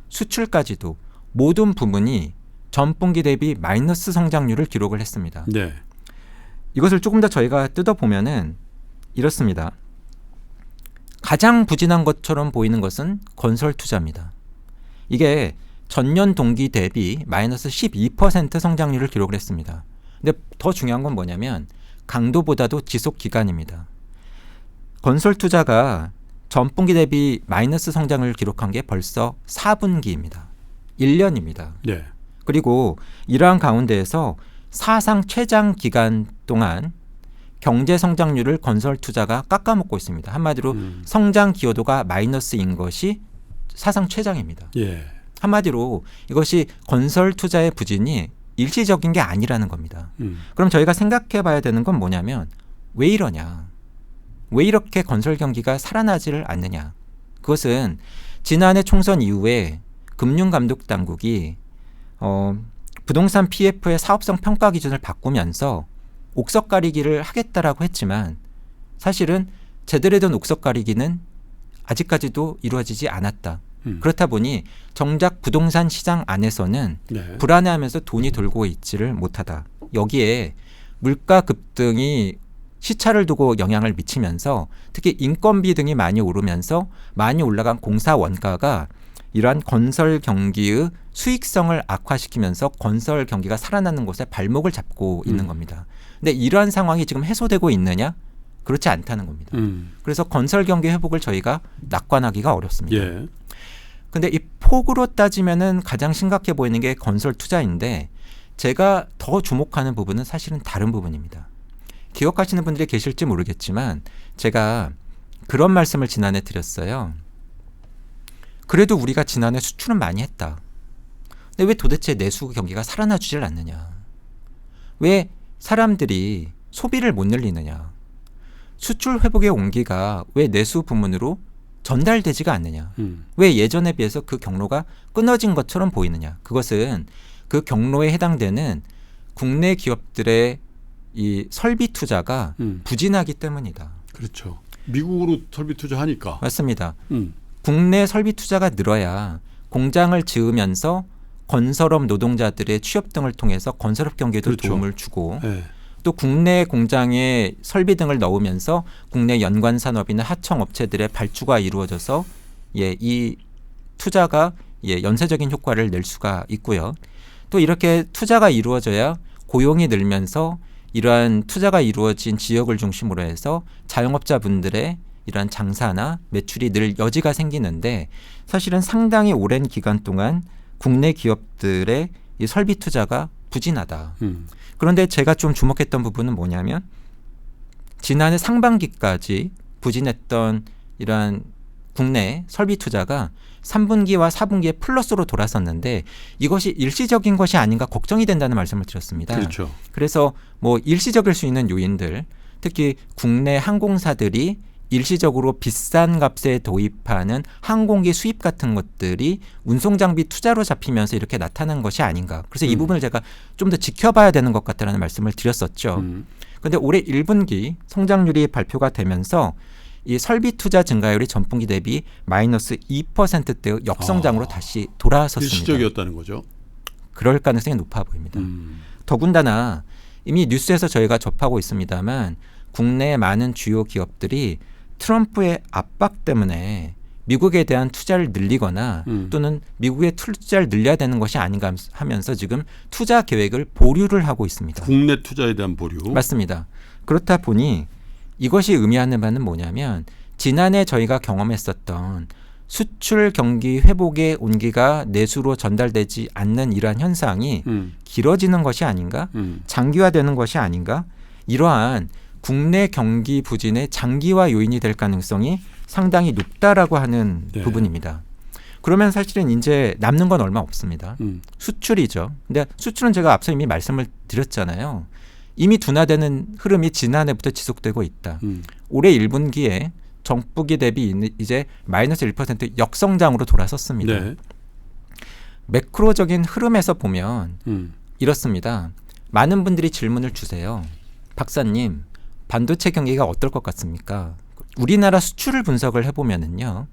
수출까지도 모든 부문이 전분기 대비 마이너스 성장률을 기록을 했습니다. 네. 이것을 조금 더 저희가 뜯어보면은 이렇습니다. 가장 부진한 것처럼 보이는 것은 건설 투자입니다. 이게 전년 동기 대비 마이너스 12% 성장률을 기록을 했습니다. 근데 더 중요한 건 뭐냐면 강도보다도 지속 기간입니다. 건설 투자가 전분기 대비 마이너스 성장을 기록한 게 벌써 4분기입니다. 1년입니다. 네. 그리고 이러한 가운데에서 사상 최장 기간 동안 경제 성장률을 건설 투자가 깎아먹고 있습니다. 한마디로 성장 기여도가 마이너스인 것이 사상 최장입니다. 예. 한마디로 이것이 건설 투자의 부진이 일시적인 게 아니라는 겁니다. 그럼 저희가 생각해 봐야 되는 건 뭐냐면 왜 이러냐? 왜 이렇게 건설 경기가 살아나지를 않느냐? 그것은 지난해 총선 이후에 금융감독당국이 부동산 PF의 사업성 평가 기준을 바꾸면서 옥석 가리기를 하겠다라고 했지만 사실은 제대로 된 옥석 가리기는 아직까지도 이루어지지 않았다. 그렇다 보니 정작 부동산 시장 안에서는 네. 불안해하면서 돈이 돌고 있지를 못하다. 여기에 물가 급등이 시차를 두고 영향을 미치면서 특히 인건비 등이 많이 오르면서 많이 올라간 공사 원가가 이러한 건설 경기의 수익성을 악화시키면서 건설 경기가 살아나는 곳에 발목을 잡고 있는 겁니다. 근데 이러한 상황이 지금 해소되고 있느냐? 그렇지 않다는 겁니다. 그래서 건설 경기 회복을 저희가 낙관하기가 어렵습니다. 예. 근데 이 폭으로 따지면은 가장 심각해 보이는 게 건설 투자인데 제가 더 주목하는 부분은 사실은 다른 부분입니다. 기억하시는 분들이 계실지 모르겠지만 제가 그런 말씀을 지난해 드렸어요. 그래도 우리가 지난해 수출은 많이 했다. 근데 왜 도대체 내수 경기가 살아나 주질 않느냐? 왜 사람들이 소비를 못 늘리느냐? 수출 회복의 온기가 왜 내수 부문으로 전달되지가 않느냐? 왜 예전에 비해서 그 경로가 끊어진 것처럼 보이느냐? 그것은 그 경로에 해당되는 국내 기업들의 이 설비 투자가 부진하기 때문이다. 그렇죠. 미국으로 설비 투자하니까. 맞습니다. 국내 설비 투자가 늘어야 공장을 지으면서 건설업 노동자들의 취업 등을 통해서 건설업 경기에도 그렇죠. 도움을 주고 네. 또 국내 공장에 설비 등을 넣으면서 국내 연관 산업이나 하청 업체들의 발주가 이루어져서 이 투자가 연쇄적인 효과를 낼 수가 있고요. 또 이렇게 투자가 이루어져야 고용이 늘면서 이러한 투자가 이루어진 지역을 중심으로 해서 자영업자분들의 이러한 장사나 매출이 늘 여지가 생기는데 사실은 상당히 오랜 기간 동안 국내 기업들의 이 설비 투자가 부진하다. 그런데 제가 좀 주목했던 부분은 뭐냐면 지난해 상반기까지 부진했던 이러한 국내 설비 투자가 3분기와 4분기에 플러스로 돌아섰는데 이것이 일시적인 것이 아닌가 걱정이 된다는 말씀을 드렸습니다. 그렇죠. 그래서 뭐 일시적일 수 있는 요인들, 특히 국내 항공사들이 일시적으로 비싼 값에 도입하는 항공기 수입 같은 것들이 운송장비 투자로 잡히면서 이렇게 나타난 것이 아닌가. 그래서 이 부분을 제가 좀 더 지켜봐야 되는 것 같다는 말씀을 드렸었죠. 그런데 올해 1분기 성장률이 발표가 되면서 이 설비 투자 증가율이 전분기 대비 마이너스 2%대 역성장으로 다시 돌아섰습니다. 일시적이었다는 거죠. 그럴 가능성이 높아 보입니다. 더군다나 이미 뉴스에서 저희가 접하고 있습니다만 국내 많은 주요 기업들이 트럼프의 압박 때문에 미국에 대한 투자를 늘리거나 또는 미국의 투자를 늘려야 되는 것이 아닌가 하면서 지금 투자 계획을 보류를 하고 있습니다. 국내 투자에 대한 보류. 맞습니다. 그렇다 보니 이것이 의미하는 바는 뭐냐면 지난해 저희가 경험했었던 수출 경기 회복의 온기가 내수로 전달되지 않는 이러한 현상이 길어지는 것이 아닌가, 장기화되는 것이 아닌가, 이러한 국내 경기 부진의 장기화 요인이 될 가능성이 상당히 높다라고 하는 네. 부분입니다. 그러면 사실은 이제 남는 건 얼마 없습니다. 수출이죠. 근데 수출은 제가 앞서 이미 말씀을 드렸잖아요. 이미 둔화되는 흐름이 지난해부터 지속되고 있다. 올해 1분기에 정분기 대비 이제 마이너스 1% 역성장으로 돌아섰습니다. 네. 매크로적인 흐름에서 보면 이렇습니다. 많은 분들이 질문을 주세요. 박사님, 반도체 경기가 어떨 것 같습니까? 우리나라 수출을 분석을 해보면은요.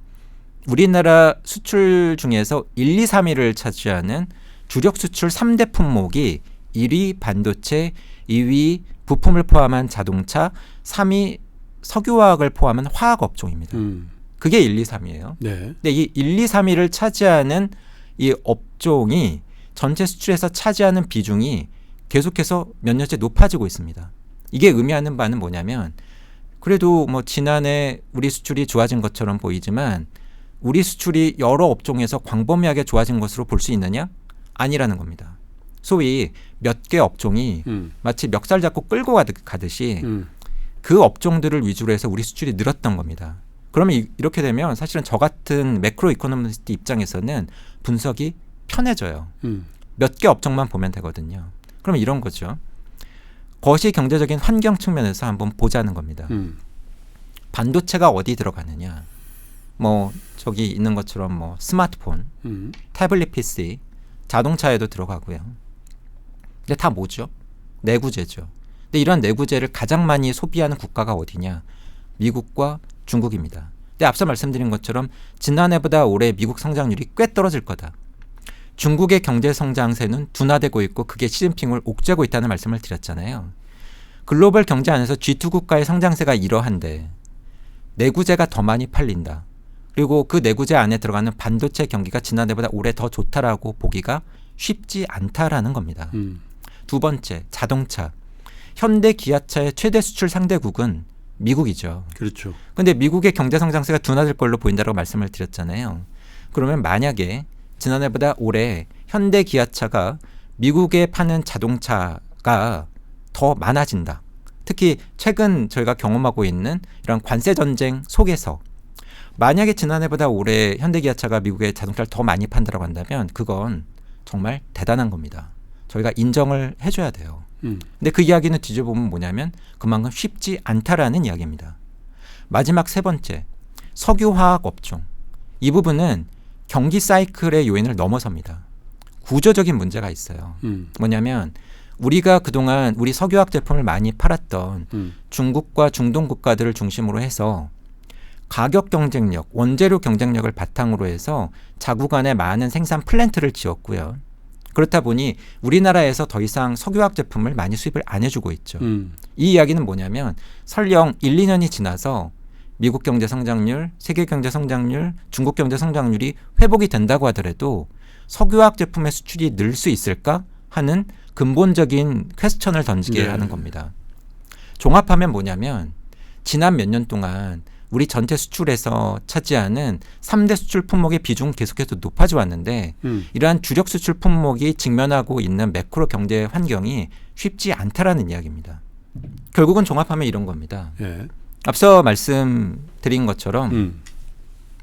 우리나라 수출 중에서 1, 2, 3위를 차지하는 주력 수출 3대 품목이 1위 반도체, 2위 부품을 포함한 자동차, 3위 석유화학을 포함한 화학 업종입니다. 그게 1, 2, 3위예요. 네. 근데 이 1, 2, 3위를 차지하는 이 업종이 전체 수출에서 차지하는 비중이 계속해서 몇 년째 높아지고 있습니다. 이게 의미하는 바는 뭐냐면 그래도 뭐 지난해 우리 수출이 좋아진 것처럼 보이지만 우리 수출이 여러 업종에서 광범위하게 좋아진 것으로 볼 수 있느냐? 아니라는 겁니다. 소위 몇 개 업종이 마치 멱살 잡고 끌고 가듯이 그 업종들을 위주로 해서 우리 수출이 늘었던 겁니다. 그러면 이렇게 되면 사실은 저 같은 매크로 이코노미스트 입장에서는 분석이 편해져요. 몇 개 업종만 보면 되거든요. 그러면 이런 거죠. 거시 경제적인 환경 측면에서 한번 보자는 겁니다. 반도체가 어디 들어가느냐. 뭐 저기 있는 것처럼 뭐 스마트폰, 태블릿 PC, 자동차에도 들어가고요. 근데 다 뭐죠? 내구재죠. 근데 이런 내구재를 가장 많이 소비하는 국가가 어디냐? 미국과 중국입니다. 근데 앞서 말씀드린 것처럼 지난해보다 올해 미국 성장률이 꽤 떨어질 거다. 중국의 경제 성장세는 둔화되고 있고 그게 시진핑을 옥죄고 있다는 말씀을 드렸잖아요. 글로벌 경제 안에서 G2 국가의 성장세가 이러한데 내구재가 더 많이 팔린다. 그리고 그 내구재 안에 들어가는 반도체 경기가 지난해보다 올해 더 좋다라고 보기가 쉽지 않다라는 겁니다. 두 번째, 자동차. 현대 기아차의 최대 수출 상대국은 미국이죠. 그렇죠. 그런데 미국의 경제 성장세가 둔화될 걸로 보인다고 말씀을 드렸잖아요. 그러면 만약에 지난해보다 올해 현대 기아차가 미국에 파는 자동차가 더 많아진다. 특히 최근 저희가 경험하고 있는 이런 관세 전쟁 속에서 만약에 지난해보다 올해 현대기아차가 미국의 자동차를 더 많이 판다라고 한다면 그건 정말 대단한 겁니다. 저희가 인정을 해줘야 돼요. 근데 그 이야기는 뒤져보면 뭐냐면 그만큼 쉽지 않다라는 이야기입니다. 마지막 세 번째, 석유화학 업종. 이 부분은 경기 사이클의 요인을 넘어섭니다. 구조적인 문제가 있어요. 뭐냐면 우리가 그동안 우리 석유화학 제품을 많이 팔았던 중국과 중동 국가들을 중심으로 해서 가격 경쟁력, 원재료 경쟁력을 바탕으로 해서 자국 안에 많은 생산 플랜트를 지었고요. 그렇다 보니 우리나라에서 더 이상 석유화학 제품을 많이 수입을 안 해주고 있죠. 이 이야기는 뭐냐면 설령 1, 2년이 지나서 미국 경제 성장률, 세계 경제 성장률, 중국 경제 성장률이 회복이 된다고 하더라도 석유화학 제품의 수출이 늘 수 있을까 하는 근본적인 퀘스천을 던지게 하는 겁니다. 종합하면 뭐냐면 지난 몇 년 동안 우리 전체 수출에서 차지하는 3대 수출 품목의 비중은 계속해서 높아져 왔는데 이러한 주력 수출 품목이 직면하고 있는 매크로 경제 환경이 쉽지 않다라는 이야기입니다. 결국은 종합하면 이런 겁니다. 예. 앞서 말씀드린 것처럼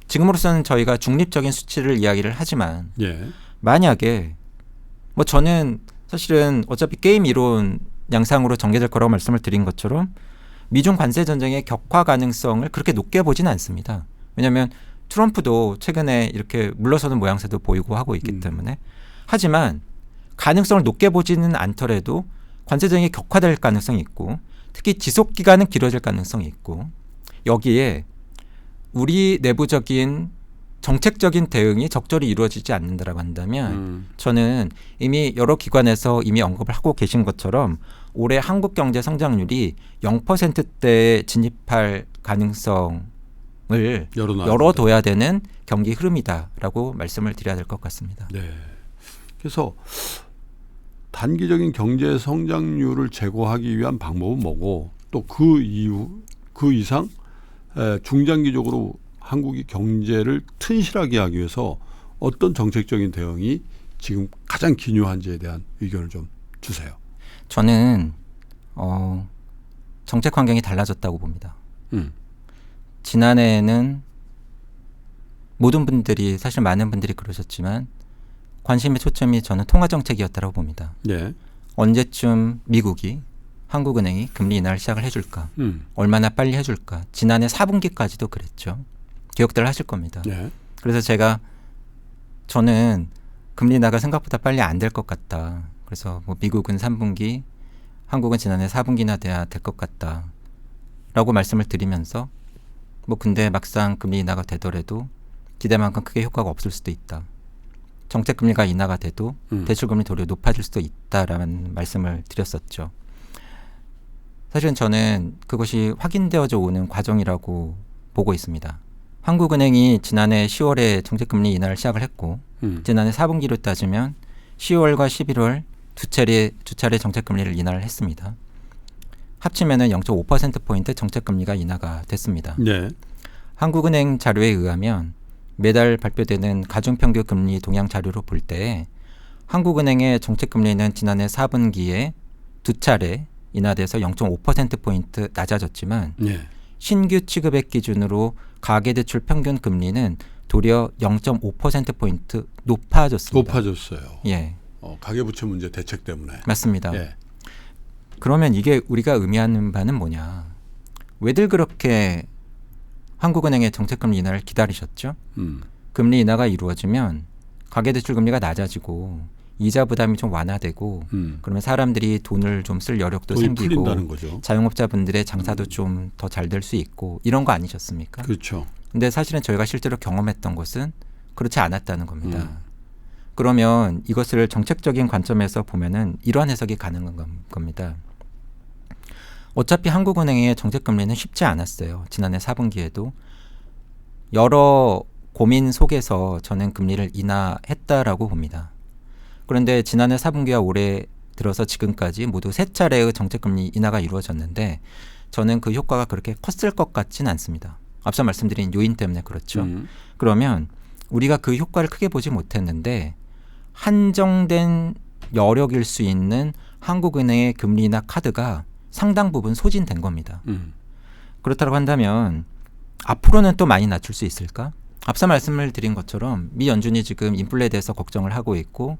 지금으로서는 저희가 중립적인 수치를 이야기를 하지만 예. 만약에 뭐 저는 사실은 어차피 게임 이론 양상으로 전개될 거라고 말씀을 드린 것처럼 미중 관세 전쟁의 격화 가능성을 그렇게 높게 보지는 않습니다. 왜냐하면 트럼프도 최근에 이렇게 물러서는 모양새도 보이고 하고 있기 때문에 하지만 가능성을 높게 보지는 않더라도 관세 전쟁이 격화될 가능성이 있고 특히 지속 기간은 길어질 가능성이 있고 여기에 우리 내부적인 정책적인 대응이 적절히 이루어지지 않는다라고 한다면 저는 이미 여러 기관에서 이미 언급을 하고 계신 것처럼 올해 한국 경제 성장률이 0%대에 진입할 가능성을 열어둬야 되는 경기 흐름이다라고 말씀을 드려야 될 것 같습니다. 네. 그래서 단기적인 경제 성장률을 제고하기 위한 방법은 뭐고 또 그 이상 중장기적으로 한국이 경제를 튼실하게 하기 위해서 어떤 정책적인 대응이 지금 가장 기묘한지에 대한 의견을 좀 주세요. 저는 정책 환경이 달라졌다고 봅니다. 지난해에는 모든 분들이 사실 많은 분들이 그러셨지만 관심의 초점이 저는 통화정책이었다고 봅니다. 네. 언제쯤 미국이 한국은행이 금리 인하를 시작을 해줄까? 얼마나 빨리 해줄까? 지난해 4분기까지도 그랬죠. 기억들 하실 겁니다. 네. 그래서 저는 금리 인하가 생각보다 빨리 안 될 것 같다. 그래서 뭐 미국은 3분기, 한국은 지난해 4분기나 돼야 될 것 같다. 라고 말씀을 드리면서 뭐 근데 막상 금리 인하가 되더라도 기대만큼 크게 효과가 없을 수도 있다. 정책 금리가 인하가 돼도 대출 금리 도리어 높아질 수도 있다라는 말씀을 드렸었죠. 사실은 저는 그것이 확인되어져 오는 과정이라고 보고 있습니다. 한국은행이 지난해 10월에 정책금리 인하를 시작을 했고 지난해 4분기로 따지면 10월과 11월 두 차례 정책금리를 인하를 했습니다. 합치면은 0.5%포인트 정책금리가 인하가 됐습니다. 네. 한국은행 자료에 의하면 매달 발표되는 가중평균 금리 동향 자료로 볼 때 한국은행의 정책금리는 지난해 4분기에 두 차례 인하돼서 0.5%포인트 낮아졌지만 네. 신규 취급액 기준으로 가계대출 평균 금리는 도리어 0.5%포인트 높아졌습니다. 높아졌어요. 예. 가계부채 문제 대책 때문에. 맞습니다. 예. 그러면 이게 우리가 의미하는 바는 뭐냐. 왜들 그렇게 한국은행의 정책금리 인하를 기다리셨죠? 금리 인하가 이루어지면 가계대출 금리가 낮아지고 이자 부담이 좀 완화되고 그러면 사람들이 돈을 좀 쓸 여력도 돈이 생기고 풀린다는 거죠. 자영업자분들의 장사도 좀 더 잘 될 수 있고 이런 거 아니셨습니까? 그렇죠. 근데 사실은 저희가 실제로 경험했던 것은 그렇지 않았다는 겁니다. 그러면 이것을 정책적인 관점에서 보면은 이러한 해석이 가능한 겁니다. 어차피 한국은행의 정책금리는 쉽지 않았어요. 지난해 4분기에도 여러 고민 속에서 저는 금리를 인하했다라고 봅니다. 그런데 지난해 4분기와 올해 들어서 지금까지 모두 세 차례의 정책금리 인하가 이루어졌는데 저는 그 효과가 그렇게 컸을 것 같지는 않습니다. 앞서 말씀드린 요인 때문에 그렇죠. 그러면 우리가 그 효과를 크게 보지 못했는데 한정된 여력일 수 있는 한국은행의 금리 인하 카드가 상당 부분 소진된 겁니다. 그렇다고 한다면 앞으로는 또 많이 낮출 수 있을까? 앞서 말씀을 드린 것처럼 미 연준이 지금 인플레에 대해서 걱정을 하고 있고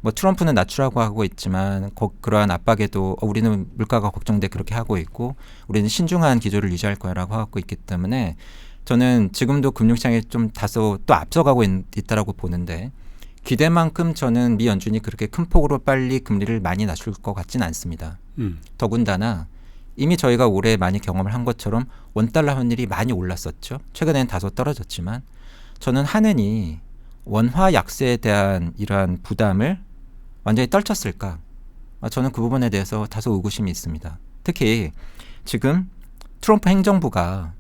뭐 트럼프는 낮추라고 하고 있지만 그러한 압박에도 우리는 물가가 걱정돼 그렇게 하고 있고 우리는 신중한 기조를 유지할 거라고 하고 있기 때문에 저는 지금도 금융시장에 좀 다소 또 앞서가고 있다라고 보는데 기대만큼 저는 미 연준이 그렇게 큰 폭으로 빨리 금리를 많이 낮출 것 같지는 않습니다. 더군다나 이미 저희가 올해 많이 경험을 한 것처럼 원달러 환율이 많이 올랐었죠. 최근에는 다소 떨어졌지만 저는 한은이 원화 약세에 대한 이러한 부담을 완전히 떨쳤을까? 저는 그 부분에 대해서 다소 의구심이 있습니다. 특히 지금 트럼프 행정부가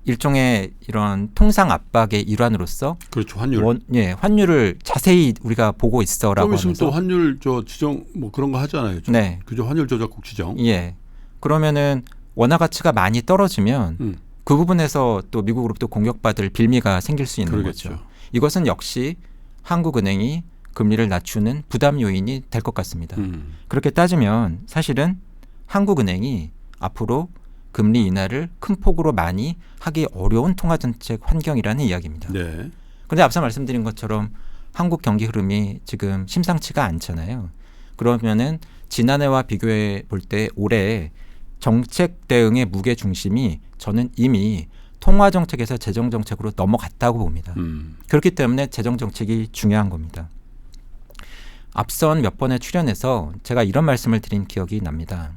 일종의 이런 통상 압박의 일환으로서 그렇죠. 환율. 환율을 자세히 우리가 보고 있어라고 좀 있으면 하면서 또 환율 지정 뭐 그런 거 하잖아요. 네. 그죠. 환율 조작국 지정. 예. 그러면은 원화 가치가 많이 떨어지면 그 부분에서 또 미국으로부터 공격받을 빌미가 생길 수 있는 그러겠죠. 거죠. 이것은 역시 한국은행이 금리를 낮추는 부담 요인이 될 것 같습니다. 그렇게 따지면 사실은 한국은행이 앞으로 금리 인하를 큰 폭으로 많이 하기 어려운 통화정책 환경이라는 이야기입니다. 네. 그런데 앞서 말씀드린 것처럼 한국 경기 흐름이 지금 심상치가 않잖아요. 그러면은 지난해와 비교해 볼 때 올해 정책 대응의 무게 중심이 저는 이미 통화 정책에서 재정 정책으로 넘어갔다고 봅니다. 그렇기 때문에 재정 정책이 중요한 겁니다. 앞선 몇 번의 출연에서 제가 이런 말씀을 드린 기억이 납니다.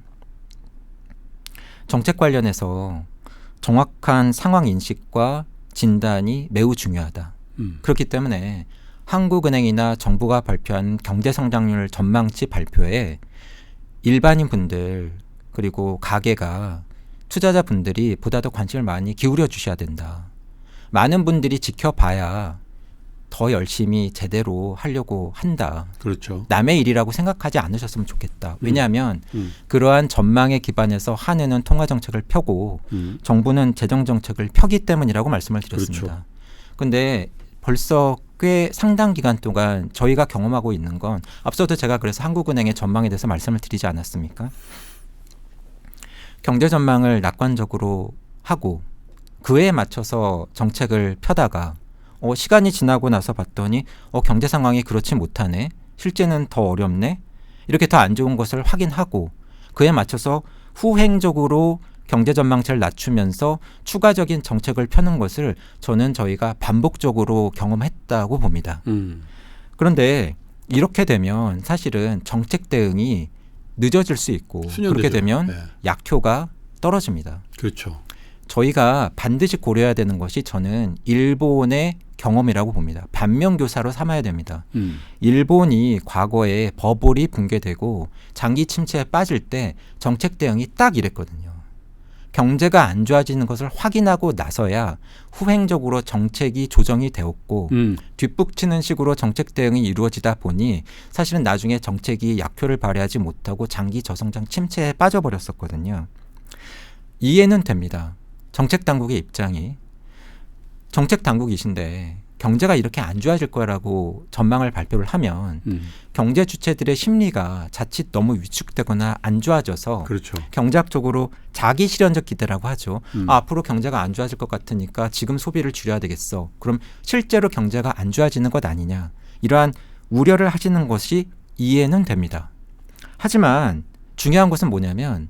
정책 관련해서 정확한 상황 인식과 진단이 매우 중요하다. 그렇기 때문에 한국은행이나 정부가 발표한 경제성장률 전망치 발표에 일반인 분들 그리고 가계가 투자자 분들이 보다 더 관심을 많이 기울여 주셔야 된다. 많은 분들이 지켜봐야 더 열심히 제대로 하려고 한다. 그렇죠. 남의 일이라고 생각하지 않으셨으면 좋겠다. 왜냐하면 그러한 전망에 기반해서 한해는 통화정책을 펴고 정부는 재정정책을 펴기 때문이라고 말씀을 드렸습니다. 그런데 벌써 꽤 상당 기간 동안 저희가 경험하고 있는 건 앞서도 제가 그래서 한국은행의 전망에 대해서 말씀을 드리지 않았습니까? 경제 전망을 낙관적으로 하고 그에 맞춰서 정책을 펴다가 시간이 지나고 나서 봤더니 경제 상황이 그렇지 못하네. 실제는 더 어렵네. 이렇게 더 안 좋은 것을 확인하고 그에 맞춰서 후행적으로 경제 전망치를 낮추면서 추가적인 정책을 펴는 것을 저는 저희가 반복적으로 경험했다고 봅니다. 그런데 이렇게 되면 사실은 정책 대응이 늦어질 수 있고 수년되죠. 그렇게 되면 네. 약효가 떨어집니다. 그렇죠. 저희가 반드시 고려해야 되는 것이 저는 일본의 경험이라고 봅니다. 반면교사로 삼아야 됩니다. 일본이 과거에 버블이 붕괴되고 장기 침체에 빠질 때 정책 대응이 딱 이랬거든요. 경제가 안 좋아지는 것을 확인하고 나서야 후행적으로 정책이 조정이 되었고 뒷북치는 식으로 정책 대응이 이루어지다 보니 사실은 나중에 정책이 약효를 발휘하지 못하고 장기 저성장 침체에 빠져버렸었거든요. 이해는 됩니다. 정책 당국의 입장이. 정책 당국이신데 경제가 이렇게 안 좋아질 거라고 전망을 발표를 하면 경제 주체들의 심리가 자칫 너무 위축되거나 안 좋아져서 그렇죠. 경제학적으로 자기 실현적 기대라고 하죠. 앞으로 경제가 안 좋아질 것 같으니까 지금 소비를 줄여야 되겠어. 그럼 실제로 경제가 안 좋아지는 것 아니냐. 이러한 우려를 하시는 것이 이해는 됩니다. 하지만 중요한 것은 뭐냐면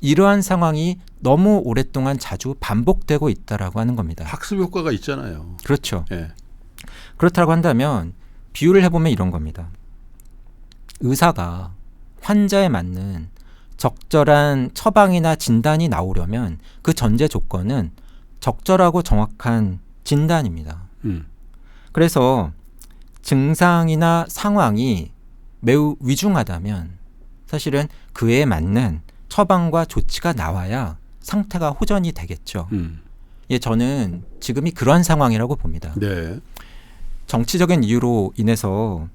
이러한 상황이 너무 오랫동안 자주 반복되고 있다라고 하는 겁니다. 학습 효과가 있잖아요. 그렇죠. 예. 그렇다고 한다면 비유를 해보면 이런 겁니다. 의사가 환자에 맞는 적절한 처방이나 진단이 나오려면 그 전제 조건은 적절하고 정확한 진단입니다. 그래서 증상이나 상황이 매우 위중하다면 사실은 그에 맞는 처방과 조치가 나와야 상태가 호전이 되겠죠. 예, 저는 지금이 그러한 상황이라고 봅니다. 네. 정치적인 이유로 인해서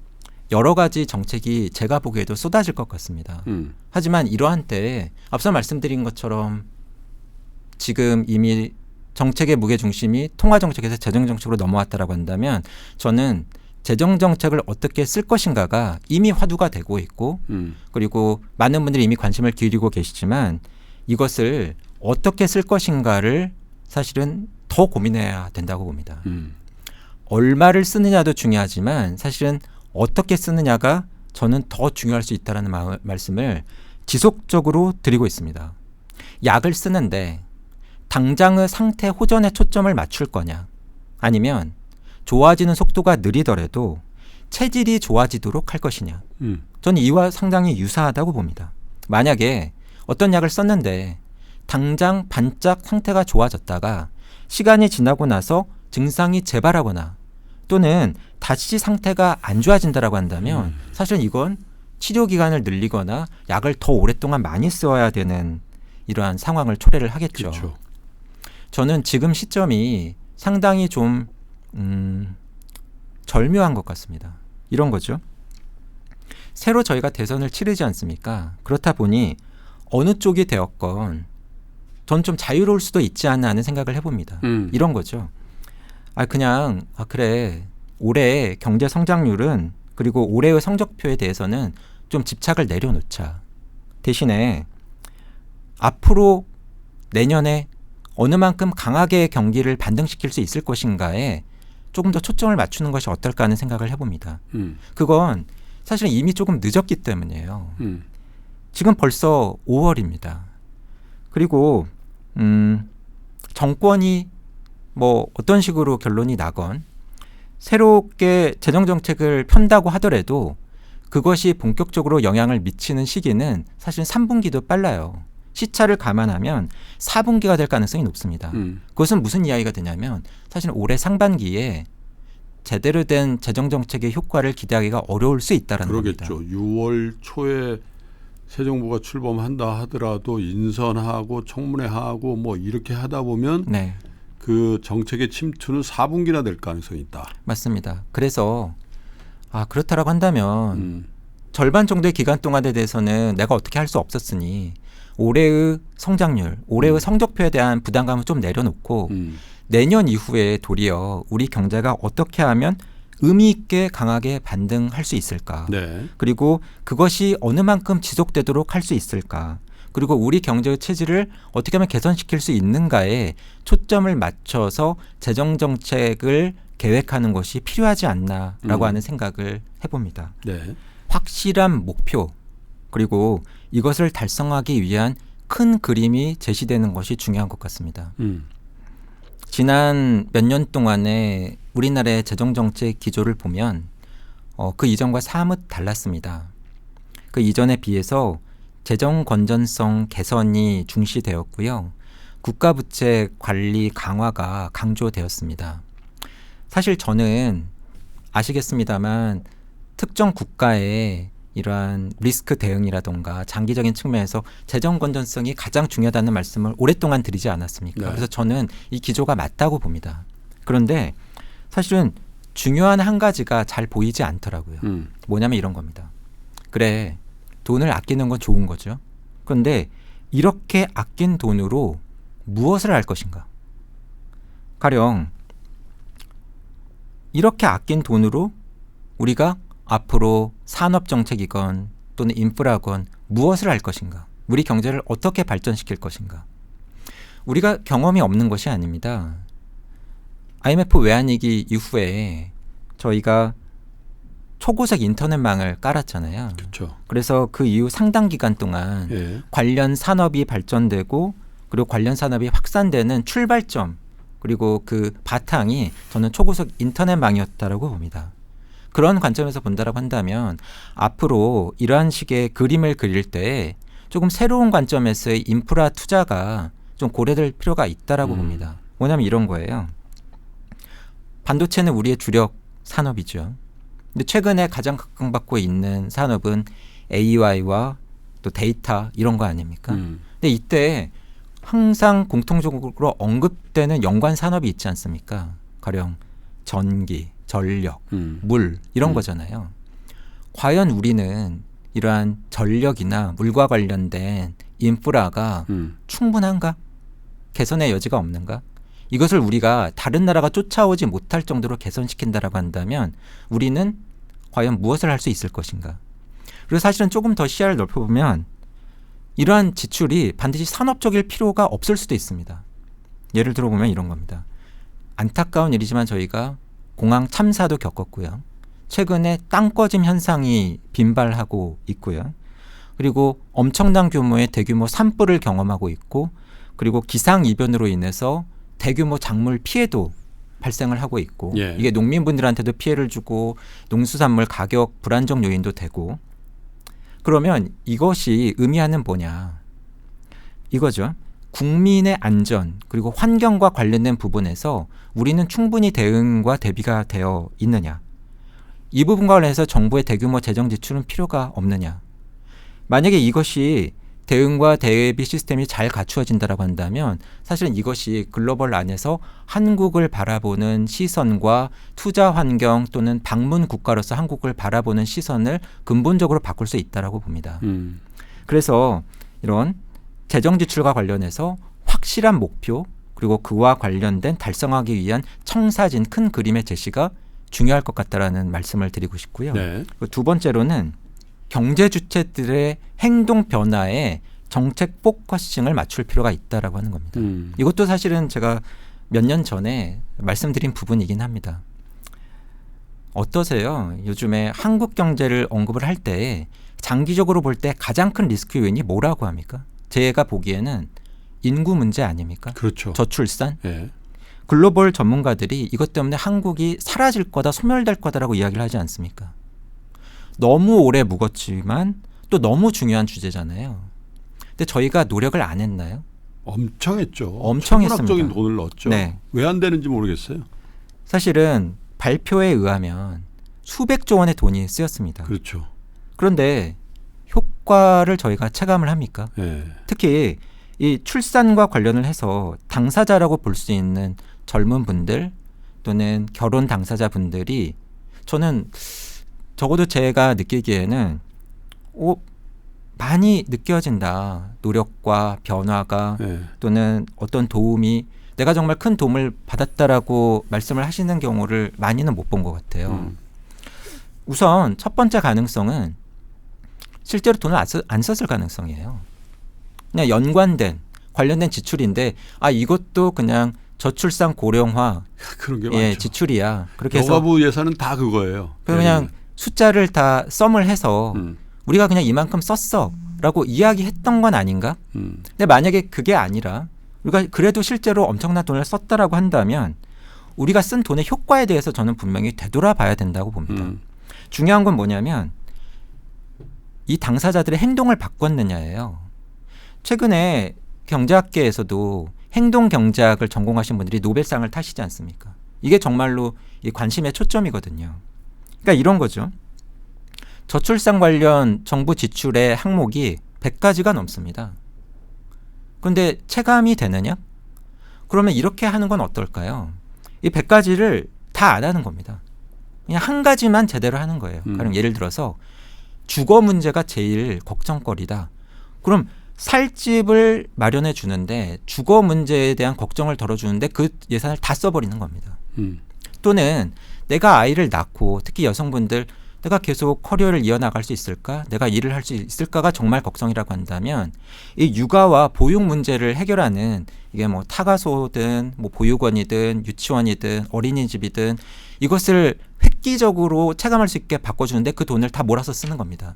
여러 가지 정책이 제가 보기에도 쏟아질 것 같습니다. 하지만 이러한 때에 앞서 말씀드린 것처럼 지금 이미 정책의 무게중심이 통화정책에서 재정정책으로 넘어왔다라고 한다면 저는 재정정책을 어떻게 쓸 것인가가 이미 화두가 되고 있고 그리고 많은 분들이 이미 관심을 기울이고 계시지만 이것을 어떻게 쓸 것인가를 사실은 더 고민해야 된다고 봅니다. 얼마를 쓰느냐도 중요하지만 사실은 어떻게 쓰느냐가 저는 더 중요할 수 있다는 말씀을 지속적으로 드리고 있습니다. 약을 쓰는데 당장의 상태 호전에 초점을 맞출 거냐 아니면 좋아지는 속도가 느리더라도 체질이 좋아지도록 할 것이냐. 저는 이와 상당히 유사하다고 봅니다. 만약에 어떤 약을 썼는데 당장 반짝 상태가 좋아졌다가 시간이 지나고 나서 증상이 재발하거나 또는 다시 상태가 안 좋아진다라고 한다면 사실 이건 치료 기간을 늘리거나 약을 더 오랫동안 많이 써야 되는 이러한 상황을 초래를 하겠죠. 그렇죠. 저는 지금 시점이 상당히 좀 절묘한 것 같습니다. 이런 거죠. 새로 저희가 대선을 치르지 않습니까? 그렇다 보니 어느 쪽이 되었건 전 좀 자유로울 수도 있지 않나 하는 생각을 해봅니다. 이런 거죠. 그래 올해 경제 성장률은 그리고 올해의 성적표에 대해서는 좀 집착을 내려놓자. 대신에 앞으로 내년에 어느 만큼 강하게 경기를 반등시킬 수 있을 것인가에 조금 더 초점을 맞추는 것이 어떨까 하는 생각을 해봅니다. 그건 사실은 이미 조금 늦었기 때문이에요. 지금 벌써 5월입니다. 그리고 정권이 뭐 어떤 식으로 결론이 나건 새롭게 재정정책을 편다고 하더라도 그것이 본격적으로 영향을 미치는 시기는 사실 3분기도 빨라요. 시차를 감안하면 4분기가 될 가능성이 높습니다. 그것은 무슨 이야기가 되냐면 사실 올해 상반기에 제대로 된 재정정책의 효과를 기대하기가 어려울 수 있다는 겁니다. 그러겠죠. 6월 초에 새 정부가 출범한다 하더라도 인선하고 청문회하고 뭐 이렇게 하다 보면 네, 그 정책의 침투는 4분기나 될 가능성이 있다. 맞습니다. 그래서 그렇다라고 한다면 절반 정도의 기간 동안에 대해서는 내가 어떻게 할 수 없었으니 올해의 성장률, 올해의 성적표에 대한 부담감을 좀 내려놓고 내년 이후에 도리어 우리 경제가 어떻게 하면 의미 있게 강하게 반등할 수 있을까? 네. 그리고 그것이 어느 만큼 지속되도록 할 수 있을까? 그리고 우리 경제의 체질을 어떻게 하면 개선시킬 수 있는가에 초점을 맞춰서 재정 정책을 계획하는 것이 필요하지 않나라고 하는 생각을 해봅니다. 네. 확실한 목표 그리고 이것을 달성하기 위한 큰 그림이 제시되는 것이 중요한 것 같습니다. 지난 몇 년 동안의 우리나라의 재정정책 기조를 보면 그 이전과 사뭇 달랐습니다. 그 이전에 비해서 재정 건전성 개선이 중시되었고요. 국가부채 관리 강화가 강조되었습니다. 사실 저는 아시겠습니다만 특정 국가의 이러한 리스크 대응이라던가 장기적인 측면에서 재정 건전성이 가장 중요하다는 말씀을 오랫동안 드리지 않았습니까? 네. 그래서 저는 이 기조가 맞다고 봅니다. 그런데 사실은 중요한 한 가지가 잘 보이지 않더라고요. 뭐냐면 이런 겁니다. 그래, 돈을 아끼는 건 좋은 거죠. 그런데 이렇게 아낀 돈으로 무엇을 할 것인가? 가령 이렇게 아낀 돈으로 우리가 앞으로 산업정책이건 또는 인프라건 무엇을 할 것인가? 우리 경제를 어떻게 발전시킬 것인가? 우리가 경험이 없는 것이 아닙니다. IMF 외환위기 이후에 저희가 초고속 인터넷망을 깔았잖아요. 그렇죠. 그래서 그 이후 상당 기간 동안 예. 관련 산업이 발전되고 그리고 관련 산업이 확산되는 출발점 그리고 그 바탕이 저는 초고속 인터넷망이었다라고 봅니다. 그런 관점에서 본다라고 한다면 앞으로 이러한 식의 그림을 그릴 때 조금 새로운 관점에서의 인프라 투자가 좀 고려될 필요가 있다라고 봅니다. 뭐냐면 이런 거예요. 반도체는 우리의 주력 산업이죠. 근데 최근에 가장 각광받고 있는 산업은 AI와 또 데이터 이런 거 아닙니까? 근데 이때 항상 공통적으로 언급되는 연관 산업이 있지 않습니까? 가령 전기, 전력, 물 이런 거잖아요. 과연 우리는 이러한 전력이나 물과 관련된 인프라가 충분한가? 개선의 여지가 없는가? 이것을 우리가 다른 나라가 쫓아오지 못할 정도로 개선시킨다라고 한다면 우리는 과연 무엇을 할 수 있을 것인가? 그리고 사실은 조금 더 시야를 넓혀보면 이러한 지출이 반드시 산업적일 필요가 없을 수도 있습니다. 예를 들어보면 이런 겁니다. 안타까운 일이지만 저희가 공항 참사도 겪었고요. 최근에 땅꺼짐 현상이 빈발하고 있고요. 그리고 엄청난 규모의 대규모 산불을 경험하고 있고 그리고 기상이변으로 인해서 대규모 작물 피해도 발생을 하고 있고 예. 이게 농민분들한테도 피해를 주고 농수산물 가격 불안정 요인도 되고 그러면 이것이 의미하는 뭐냐 이거죠. 국민의 안전 그리고 환경과 관련된 부분에서 우리는 충분히 대응과 대비가 되어 있느냐 이 부분과 관련해서 정부의 대규모 재정 지출은 필요가 없느냐 만약에 이것이 대응과 대비 시스템이 잘 갖추어진다라고 한다면 사실은 이것이 글로벌 안에서 한국을 바라보는 시선과 투자 환경 또는 방문 국가로서 한국을 바라보는 시선을 근본적으로 바꿀 수 있다라고 봅니다. 그래서 이런 재정 지출과 관련해서 확실한 목표 그리고 그와 관련된 달성하기 위한 청사진 큰 그림의 제시가 중요할 것 같다라는 말씀을 드리고 싶고요. 네. 두 번째로는 경제 주체들의 행동 변화에 정책 포커싱을 맞출 필요가 있다라고 하는 겁니다. 이것도 사실은 제가 몇 년 전에 말씀드린 부분이긴 합니다. 어떠세요? 요즘에 한국 경제를 언급을 할 때 장기적으로 볼 때 가장 큰 리스크 요인이 뭐라고 합니까? 제가 보기에는 인구 문제 아닙니까? 그렇죠. 저출산? 예. 글로벌 전문가들이 이것 때문에 한국이 사라질 거다, 소멸될 거다라고 이야기를 하지 않습니까? 너무 오래 묵었지만 또 너무 중요한 주제잖아요. 근데 저희가 노력을 안 했나요? 엄청 했죠. 엄청 천문학적인 했습니다. 돈을 넣었죠. 네. 왜 안 되는지 모르겠어요. 사실은 발표에 의하면 수백조 원의 돈이 쓰였습니다. 그렇죠. 그런데 효과를 저희가 체감을 합니까? 예. 특히 이 출산과 관련을 해서 당사자라고 볼 수 있는 젊은 분들 또는 결혼 당사자 분들이 저는 적어도 제가 느끼기에는 많이 느껴진다. 노력과 변화가 예. 또는 어떤 도움이 내가 정말 큰 도움을 받았다라고 말씀을 하시는 경우를 많이는 못 본 것 같아요. 우선 첫 번째 가능성은 실제로 돈을 안 썼을 가능성이에요. 그냥 연관된 관련된 지출인데 이것도 그냥 저출산 고령화 그런 게 많죠. 지출이야. 그렇게 해서 여가부 예산은 다 그거예요. 그냥 숫자를 다 썸을 해서 우리가 그냥 이만큼 썼어라고 이야기했던 건 아닌가? 근데 만약에 그게 아니라 우리가 그래도 실제로 엄청난 돈을 썼다라고 한다면 우리가 쓴 돈의 효과에 대해서 저는 분명히 되돌아봐야 된다고 봅니다. 중요한 건 뭐냐면 이 당사자들의 행동을 바꿨느냐예요. 최근에 경제학계에서도 행동 경제학을 전공하신 분들이 노벨상을 타시지 않습니까? 이게 정말로 이 관심의 초점이거든요. 그러니까 이런 거죠. 저출산 관련 정부 지출의 항목이 100가지가 넘습니다. 그런데 체감이 되느냐? 그러면 이렇게 하는 건 어떨까요? 이 100가지를 다 안 하는 겁니다. 그냥 한 가지만 제대로 하는 거예요. 그럼 예를 들어서 주거 문제가 제일 걱정거리다. 그럼 살 집을 마련해 주는데 주거 문제에 대한 걱정을 덜어주는데 그 예산을 다 써버리는 겁니다. 또는 내가 아이를 낳고 특히 여성분들 내가 계속 커리어를 이어나갈 수 있을까? 내가 일을 할 수 있을까가 정말 걱정이라고 한다면 이 육아와 보육 문제를 해결하는 이게 뭐 타가소든 뭐 보육원이든 유치원이든 어린이집이든 이것을 획기적으로 체감할 수 있게 바꿔주는데 그 돈을 다 몰아서 쓰는 겁니다.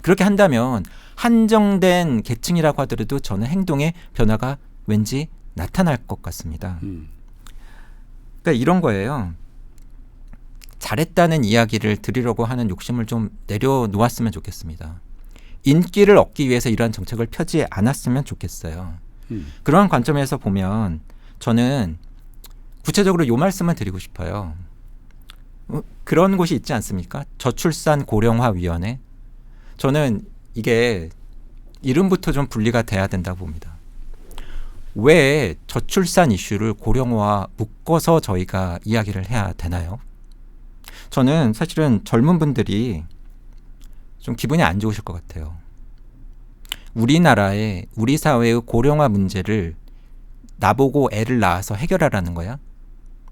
그렇게 한다면 한정된 계층이라고 하더라도 저는 행동의 변화가 왠지 나타날 것 같습니다. 그러니까 이런 거예요. 잘했다는 이야기를 드리려고 하는 욕심을 좀 내려놓았으면 좋겠습니다. 인기를 얻기 위해서 이러한 정책을 펴지 않았으면 좋겠어요. 그러한 관점에서 보면 저는 구체적으로 이 말씀을 드리고 싶어요. 그런 곳이 있지 않습니까? 저출산 고령화위원회. 저는 이게 이름부터 좀 분리가 돼야 된다고 봅니다. 왜 저출산 이슈를 고령화와 묶어서 저희가 이야기를 해야 되나요? 저는 사실은 젊은 분들이 좀 기분이 안 좋으실 것 같아요. 우리나라의 우리 사회의 고령화 문제를 나보고 애를 낳아서 해결하라는 거야?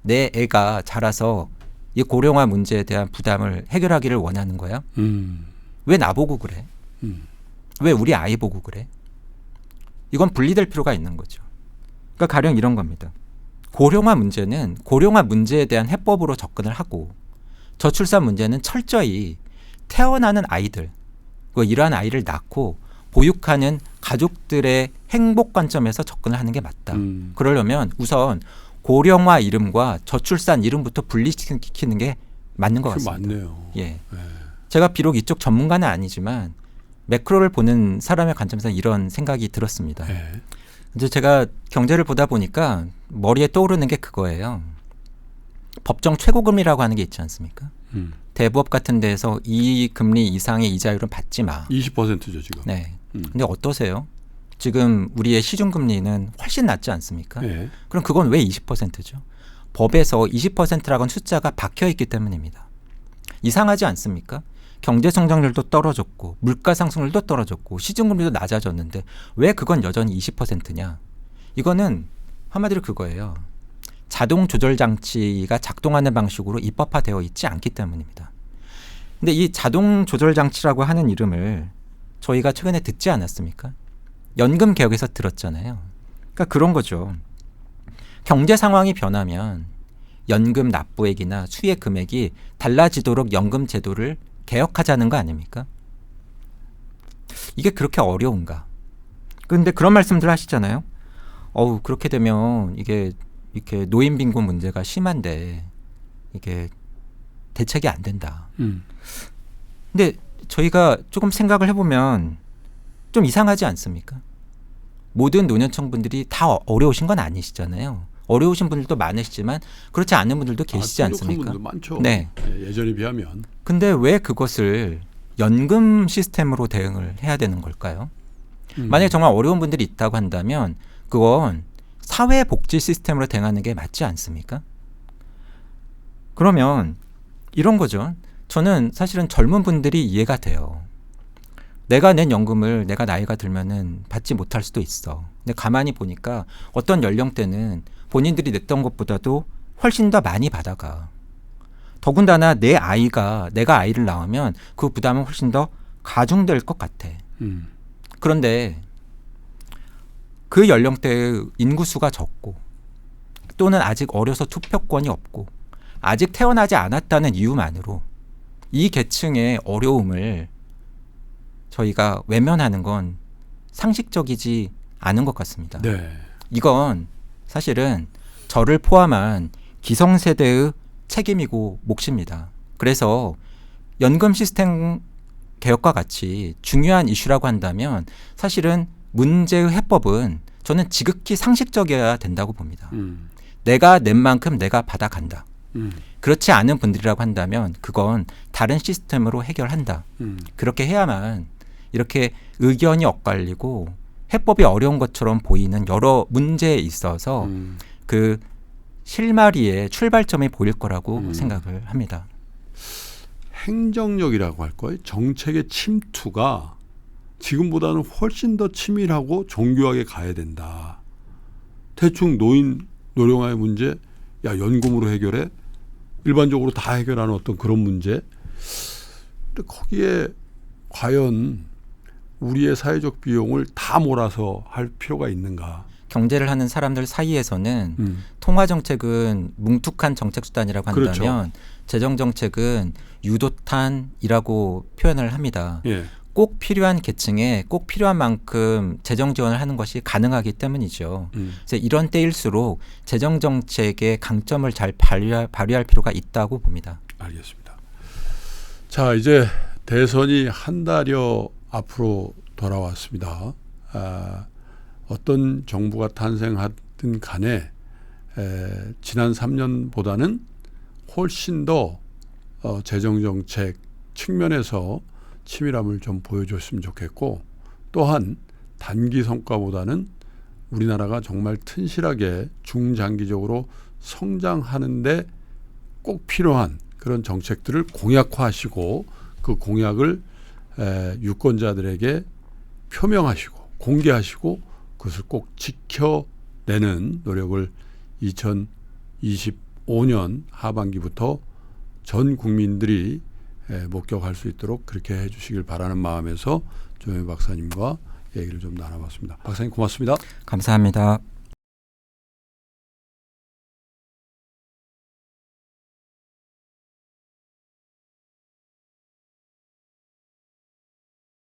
내 애가 자라서 이 고령화 문제에 대한 부담을 해결하기를 원하는 거야? 왜 나보고 그래? 왜 우리 아이 보고 그래? 이건 분리될 필요가 있는 거죠. 그러니까 가령 이런 겁니다. 고령화 문제는 고령화 문제에 대한 해법으로 접근을 하고 저출산 문제는 철저히 태어나는 아이들, 이러한 아이를 낳고 보육하는 가족들의 행복 관점에서 접근을 하는 게 맞다. 그러려면 우선 고령화 이름과 저출산 이름부터 분리시키는 게 맞는 것 같습니다. 맞네요. 예. 제가 비록 이쪽 전문가는 아니지만 매크로를 보는 사람의 관점에서 이런 생각이 들었습니다. 이제 제가 경제를 보다 보니까 머리에 떠오르는 게 그거예요. 법정 최고금리라고 하는 게 있지 않습니까? 대부업 같은 데서 이 금리 이상의 이자율은 받지 마. 20%죠 지금. 네. 근데 어떠세요? 지금 우리의 시중금리는 훨씬 낮지 않습니까? 네. 그럼 그건 왜 20%죠? 법에서 20%라고 하는 숫자가 박혀 있기 때문입니다. 이상하지 않습니까? 경제 성장률도 떨어졌고 물가 상승률도 떨어졌고 시중금리도 낮아졌는데 왜 그건 여전히 20%냐? 이거는 한마디로 그거예요. 자동 조절 장치가 작동하는 방식으로 입법화되어 있지 않기 때문입니다. 근데 이 자동 조절 장치라고 하는 이름을 저희가 최근에 듣지 않았습니까? 연금 개혁에서 들었잖아요. 그러니까 그런 거죠. 경제 상황이 변하면 연금 납부액이나 수익 금액이 달라지도록 연금 제도를 개혁하자는 거 아닙니까? 이게 그렇게 어려운가? 근데 그런 말씀들 하시잖아요. 그렇게 되면 이게 이렇게 노인 빈곤 문제가 심한데 이게 대책이 안 된다. 근데 저희가 조금 생각을 해보면 좀 이상하지 않습니까? 모든 노년층분들이 다 어려우신 건 아니시잖아요. 어려우신 분들도 많으시지만 그렇지 않은 분들도 계시지 않습니까? 분들도 많죠. 네. 예전에 비하면. 근데 왜 그것을 연금 시스템으로 대응을 해야 되는 걸까요? 만약에 정말 어려운 분들이 있다고 한다면 그건 사회복지 시스템으로 대응하는 게 맞지 않습니까? 그러면 이런 거죠. 저는 사실은 젊은 분들이 이해가 돼요. 내가 낸 연금을 내가 나이가 들면은 받지 못할 수도 있어. 근데 가만히 보니까 어떤 연령대는 본인들이 냈던 것보다도 훨씬 더 많이 받아가. 더군다나 내가 아이를 낳으면 그 부담은 훨씬 더 가중될 것 같아. 그런데 그 연령대의 인구수가 적고 또는 아직 어려서 투표권이 없고 아직 태어나지 않았다는 이유만으로 이 계층의 어려움을 저희가 외면하는 건 상식적이지 않은 것 같습니다. 네. 이건 사실은 저를 포함한 기성세대의 책임이고 몫입니다. 그래서 연금 시스템 개혁과 같이 중요한 이슈라고 한다면 사실은 문제의 해법은 저는 지극히 상식적이어야 된다고 봅니다. 내가 낸 만큼 내가 받아간다. 그렇지 않은 분들이라고 한다면 그건 다른 시스템으로 해결한다. 그렇게 해야만 이렇게 의견이 엇갈리고 해법이 어려운 것처럼 보이는 여러 문제에 있어서 그 실마리의 출발점이 보일 거라고 생각을 합니다. 행정력이라고 할 거예요. 정책의 침투가 지금보다는 훨씬 더 치밀하고 정교하게 가야 된다. 대충 노인 노령화의 문제, 연금으로 해결해. 일반적으로 다 해결하는 어떤 그런 문제. 근데 거기에 과연 우리의 사회적 비용을 다 몰아서 할 필요가 있는가? 경제를 하는 사람들 사이에서는 통화정책은 뭉툭한 정책수단이라고 한다면 그렇죠. 재정정책은 유도탄이라고 표현을 합니다. 예. 꼭 필요한 계층에 꼭 필요한 만큼 재정 지원을 하는 것이 가능하기 때문이죠. 그래서 이런 때일수록 재정정책의 강점을 잘 발휘할 필요가 있다고 봅니다. 알겠습니다. 자, 이제 대선이 한 달여 앞으로 돌아왔습니다. 어떤 정부가 탄생하든 간에 지난 3년보다는 훨씬 더 재정정책 측면에서 치밀함을 좀 보여줬으면 좋겠고, 또한 단기 성과보다는 우리나라가 정말 튼실하게 중장기적으로 성장하는데 꼭 필요한 그런 정책들을 공약화하시고 그 공약을 유권자들에게 표명하시고 공개하시고 그것을 꼭 지켜내는 노력을 2025년 하반기부터 전 국민들이 목격할 수 있도록 그렇게 해주시길 바라는 마음에서 조영희 박사님과 얘기를 좀 나눠봤습니다. 박사님 고맙습니다. 감사합니다.